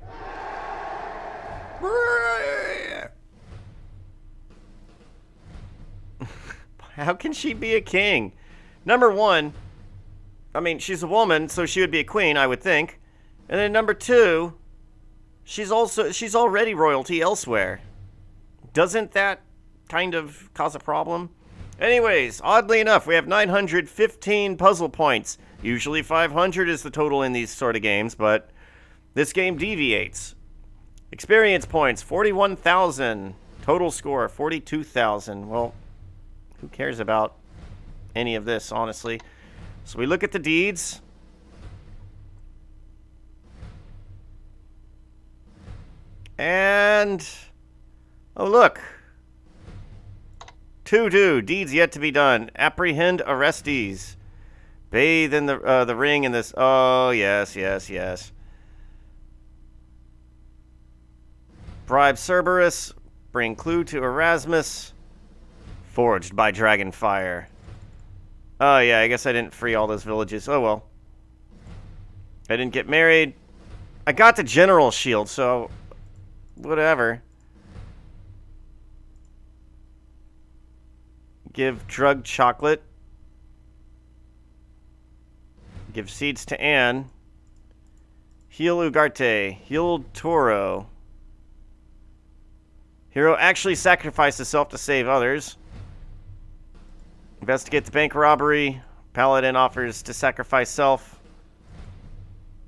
Speaker 1: How can she be a king? Number one, I mean, she's a woman, so she would be a queen, I would think. And then number 2, she's already royalty elsewhere. Doesn't that kind of cause a problem? Anyways, oddly enough, we have 915 puzzle points. Usually 500 is the total in these sort of games, but this game deviates. Experience points, 41,000. Total score, 42,000. Well, who cares about any of this, honestly? So we look at the deeds. And... oh, look. To do. Deeds yet to be done. Apprehend arrestees. Bathe in the ring in this... oh, yes, yes, yes. Bribe Cerberus. Bring clue to Erasmus. Forged by Dragonfire. Oh, yeah, I guess I didn't free all those villages. Oh, well. I didn't get married. I got the general shield, so... whatever. Give drug chocolate. Give seeds to Anne. Heal Ugarte. Heal Toro. Hero actually sacrificed himself to save others. Investigate the bank robbery. Paladin offers to sacrifice self.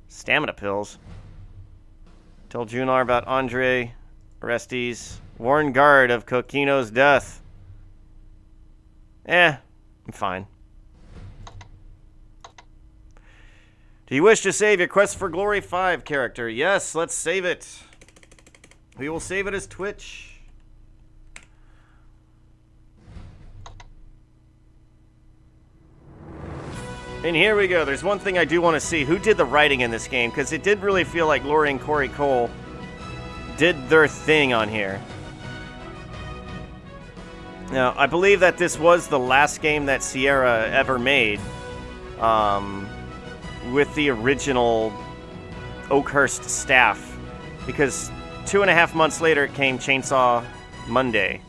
Speaker 1: Stamina pills. Tell Junar about Andre. Orestes. Warn guard of Kokino's death. I'm fine. Do you wish to save your Quest for Glory 5 character? Yes, let's save it. We will save it as Twitch. And here we go. There's one thing I do want to see. Who did the writing in this game? Because it did really feel like Lori and Corey Cole did their thing on here. Now, I believe that this was the last game that Sierra ever made with the original Oakhurst staff. Because 2.5 months later, it came Chainsaw Monday.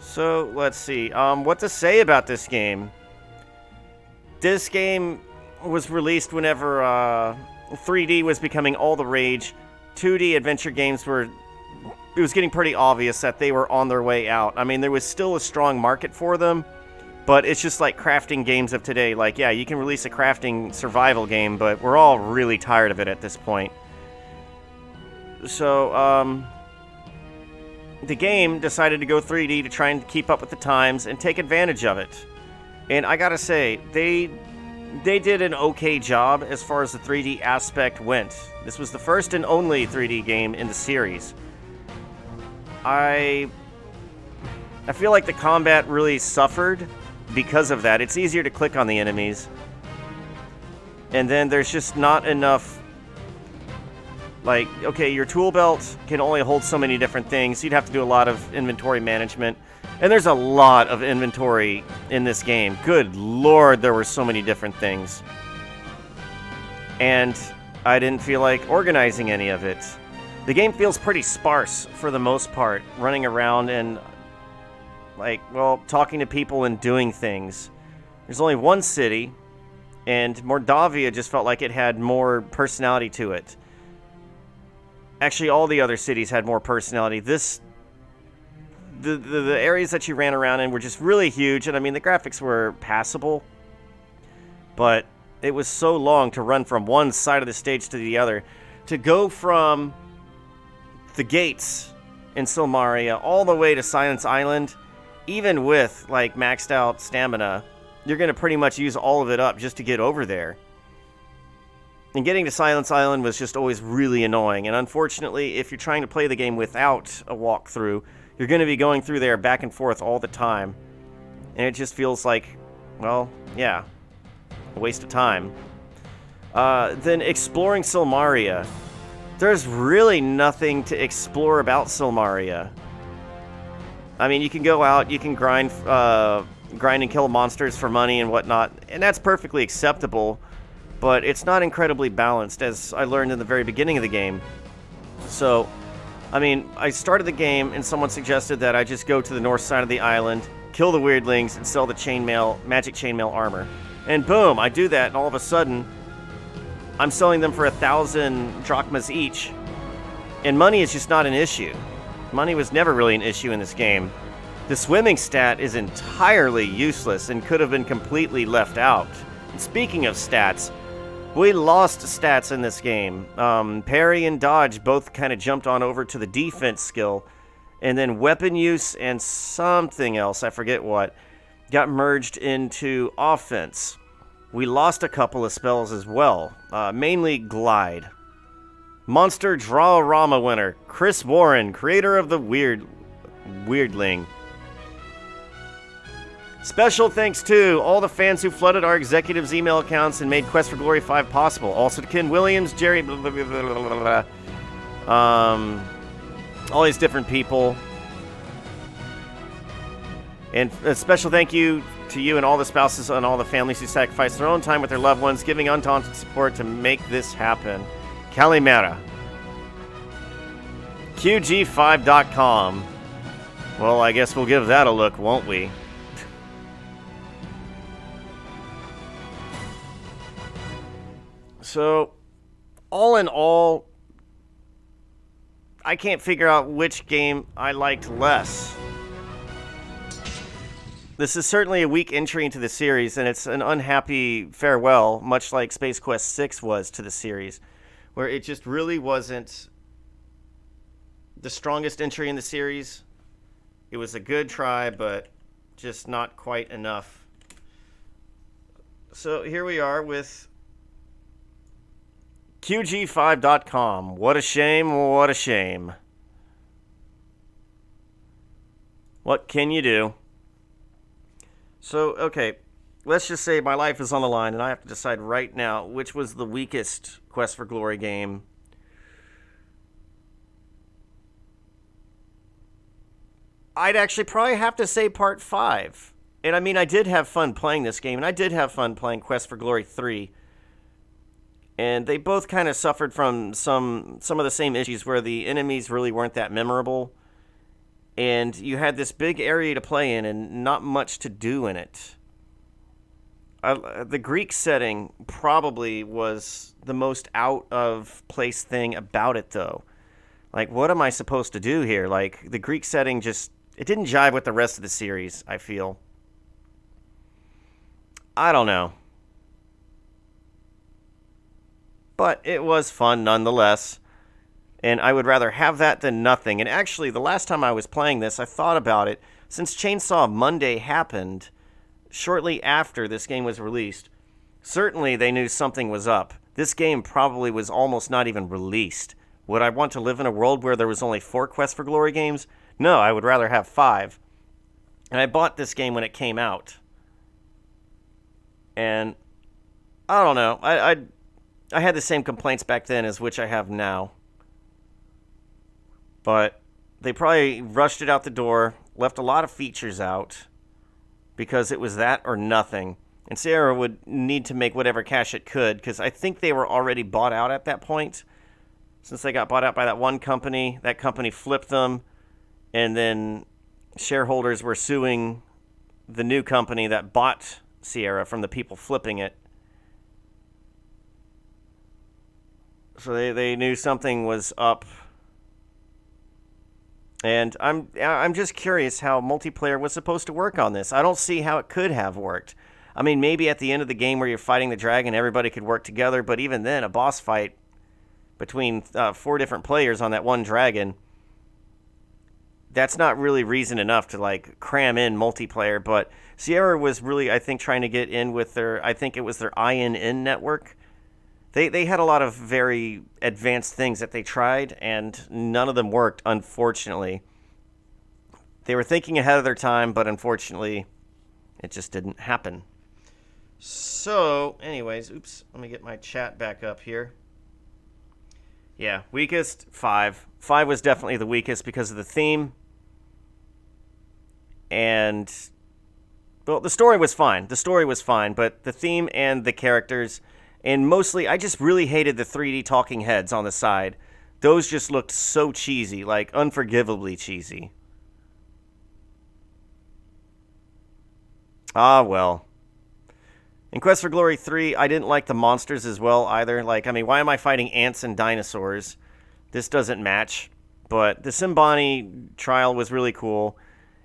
Speaker 1: So, let's see. What to say about this game? This game was released whenever 3D was becoming all the rage. 2D adventure games were... it was getting pretty obvious that they were on their way out. I mean, there was still a strong market for them, but it's just like crafting games of today. Like, yeah, you can release a crafting survival game, but we're all really tired of it at this point. So, the game decided to go 3D to try and keep up with the times and take advantage of it. And I gotta say, they did an okay job as far as the 3D aspect went. This was the first and only 3D game in the series. I feel like the combat really suffered because of that. It's easier to click on the enemies. And then there's just not enough... like, okay, your tool belt can only hold so many different things. You'd have to do a lot of inventory management. And there's a lot of inventory in this game. Good lord, there were so many different things. And I didn't feel like organizing any of it. The game feels pretty sparse for the most part, running around and, like, well, talking to people and doing things. There's only one city, and Mordavia just felt like it had more personality to it. Actually, all the other cities had more personality. The areas that you ran around in were just really huge, and I mean, the graphics were passable, but it was so long to run from one side of the stage to the other. To go from the gates in Silmaria all the way to Silence Island, even with, like, maxed out stamina, you're going to pretty much use all of it up just to get over there. And getting to Silence Island was just always really annoying, and unfortunately, if you're trying to play the game without a walkthrough, you're going to be going through there back and forth all the time. And it just feels like, well, yeah, a waste of time. Then exploring Silmaria. There's really nothing to explore about Silmaria. I mean, you can go out, you can grind and kill monsters for money and whatnot, and that's perfectly acceptable, but it's not incredibly balanced, as I learned in the very beginning of the game. So, I mean, I started the game and someone suggested that I just go to the north side of the island, kill the weirdlings, and sell the magic chainmail armor. And boom, I do that, and all of a sudden, I'm selling them for 1,000 drachmas each. And money is just not an issue. Money was never really an issue in this game. The swimming stat is entirely useless and could have been completely left out. And speaking of stats, we lost stats in this game. Parry and dodge both kind of jumped on over to the defense skill. And then weapon use and something else, I forget what, got merged into offense. We lost a couple of spells as well, mainly glide. Monster Draw-Rama winner, Chris Warren, creator of the Weirdling. Special thanks to all the fans who flooded our executives' email accounts and made Quest for Glory 5 possible. Also to Ken Williams, Jerry, blah, blah, blah, blah, blah. All these different people. And a special thank you to you and all the spouses and all the families who sacrificed their own time with their loved ones, giving undaunted support to make this happen. Calimera. QG5.com. Well, I guess we'll give that a look, won't we? So, all in all, I can't figure out which game I liked less. This is certainly a weak entry into the series, and it's an unhappy farewell, much like Space Quest 6 was to the series, where it just really wasn't the strongest entry in the series. It was a good try, but just not quite enough. So here we are with QG5.com. What a shame, what a shame. What can you do? So, okay, let's just say my life is on the line, and I have to decide right now which was the weakest Quest for Glory game. I'd actually probably have to say Part 5. And I mean, I did have fun playing this game, and I did have fun playing Quest for Glory 3. And they both kind of suffered from some of the same issues where the enemies really weren't that memorable. And you had this big area to play in and not much to do in it. The Greek setting probably was the most out-of-place thing about it, though. Like, what am I supposed to do here? Like, the Greek setting just... It didn't jive with the rest of the series, I feel. I don't know. But it was fun nonetheless. And I would rather have that than nothing. And actually, the last time I was playing this, I thought about it. Since Chainsaw Monday happened, shortly after this game was released, certainly they knew something was up. This game probably was almost not even released. Would I want to live in a world where there was only 4 Quest for Glory games? No, I would rather have 5. And I bought this game when it came out. And I don't know. I had the same complaints back then as which I have now. But they probably rushed it out the door, left a lot of features out, because it was that or nothing. And Sierra would need to make whatever cash it could, because I think they were already bought out at that point. Since they got bought out by that one company, that company flipped them, and then shareholders were suing the new company that bought Sierra from the people flipping it. So they knew something was up. And I'm just curious how multiplayer was supposed to work on this. I don't see how it could have worked. I mean, maybe at the end of the game where you're fighting the dragon, everybody could work together, but even then, a boss fight between 4 different players on that one dragon, that's not really reason enough to, like, cram in multiplayer. But Sierra was really, I think, trying to get in with their, I think it was their INN network. They had a lot of very advanced things that they tried, and none of them worked, unfortunately. They were thinking ahead of their time, but unfortunately, it just didn't happen. So, anyways, oops, let me get my chat back up here. Yeah, weakest, 5. 5 was definitely the weakest because of the theme. And, well, the story was fine. The story was fine, but the theme and the characters... And mostly, I just really hated the 3D talking heads on the side. Those just looked so cheesy, like unforgivably cheesy. Ah, well. In Quest for Glory 3, I didn't like the monsters as well either. Like, I mean, why am I fighting ants and dinosaurs? This doesn't match. But the Simbani trial was really cool.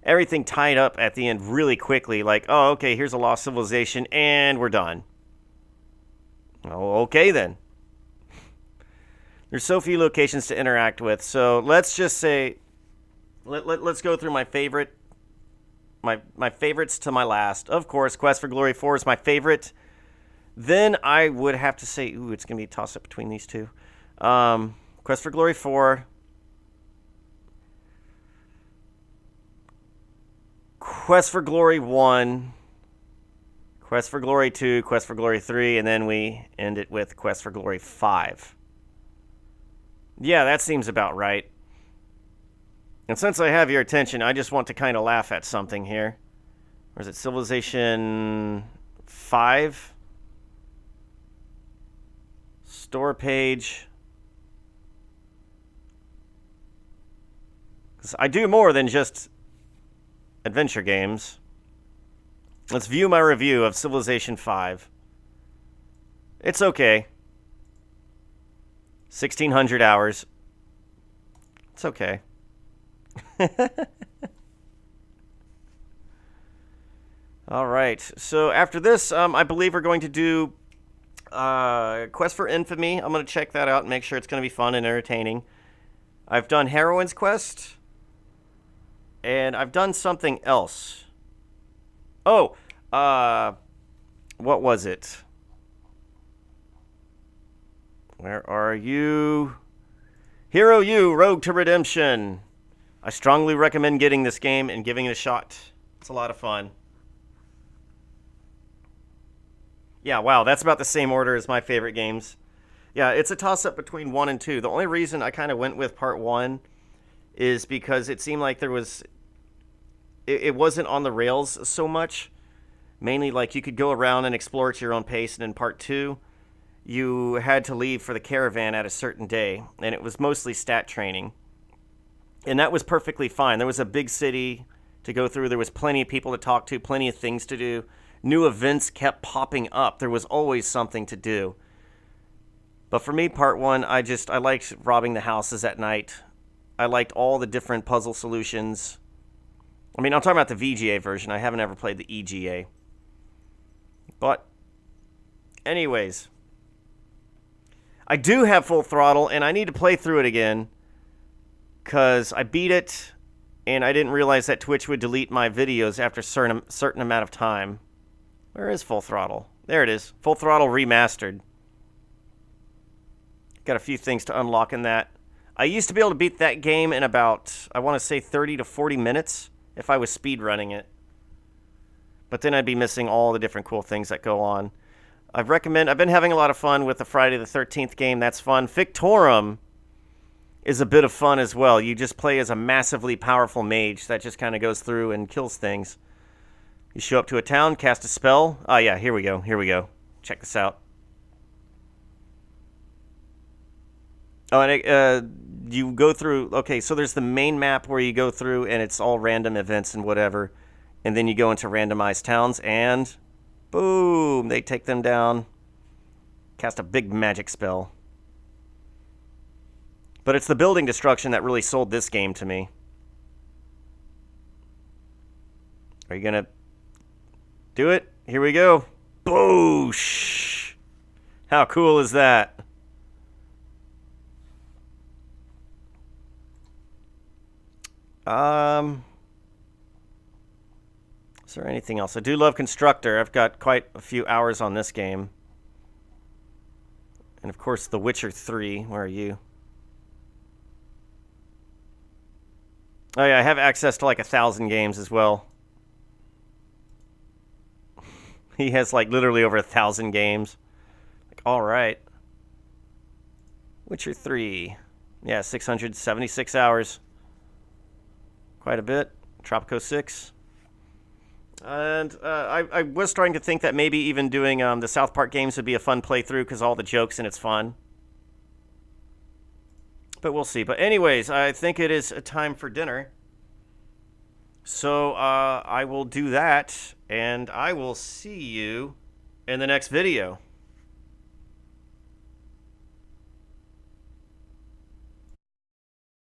Speaker 1: Everything tied up at the end really quickly. Like, oh, okay, here's a lost civilization, and we're done. Oh, okay then. There's so few locations to interact with. So let's just say, let's go through my favorite. My favorites to my last. Of course, Quest for Glory 4 is my favorite. Then I would have to say, ooh, it's going to be a toss-up between these two. Quest for Glory 4. Quest for Glory 1. Quest for Glory 2. Quest for Glory 3. And then we end it with Quest for Glory 5. Yeah, that seems about right. And since I have your attention, I just want to kind of laugh at something here. Or is it Civilization 5? Store page. 'Cause I do more than just adventure games. Let's view my review of Civilization 5. It's okay. 1,600 hours. It's okay. All right. So after this, I believe we're going to do Quest for Infamy. I'm going to check that out and make sure it's going to be fun and entertaining. I've done Heroine's Quest. And I've done something else. Oh, what was it? Where are you? Hero U, Rogue to Redemption. I strongly recommend getting this game and giving it a shot. It's a lot of fun. Yeah, wow, that's about the same order as my favorite games. Yeah, it's a toss-up between 1 and 2. The only reason I kind of went with part 1 is because it seemed like there was... It wasn't on the rails so much. Mainly, like, you could go around and explore at your own pace, and in part 2, you had to leave for the caravan at a certain day, and it was mostly stat training. And that was perfectly fine. There was a big city to go through. There was plenty of people to talk to, plenty of things to do. New events kept popping up. There was always something to do. But for me, part 1, I liked robbing the houses at night. I liked all the different puzzle solutions. I mean, I'm talking about the VGA version. I haven't ever played the EGA. But, anyways. I do have Full Throttle, and I need to play through it again. Because I beat it, and I didn't realize that Twitch would delete my videos after a certain amount of time. Where is Full Throttle? There it is. Full Throttle Remastered. Got a few things to unlock in that. I used to be able to beat that game in about, I want to say 30 to 40 minutes if I was speedrunning it. But then I'd be missing all the different cool things that go on. I've been having a lot of fun with the Friday the 13th game. That's fun. Victorum is a bit of fun as well. You just play as a massively powerful mage that just kind of goes through and kills things. You show up to a town, cast a spell. Oh yeah, here we go. Here we go. Check this out. Oh, and you go through... Okay, so there's the main map where you go through and it's all random events and whatever. And then you go into randomized towns and... Boom! They take them down. Cast a big magic spell. But it's the building destruction that really sold this game to me. Are you gonna do it? Here we go. Boosh! How cool is that? Is there anything else? I do love Constructor. I've got quite a few hours on this game. And of course, The Witcher 3. Where are you? Oh yeah, I have access to like 1,000 games as well. He has like literally over 1,000 games. Like, all right. Witcher 3. Yeah, 676 hours. Quite a bit. Tropico 6. And I was starting to think that maybe even doing the South Park games would be a fun playthrough because all the jokes and it's fun. But we'll see. But anyways, I think it is a time for dinner. So I will do that, and I will see you in the next video.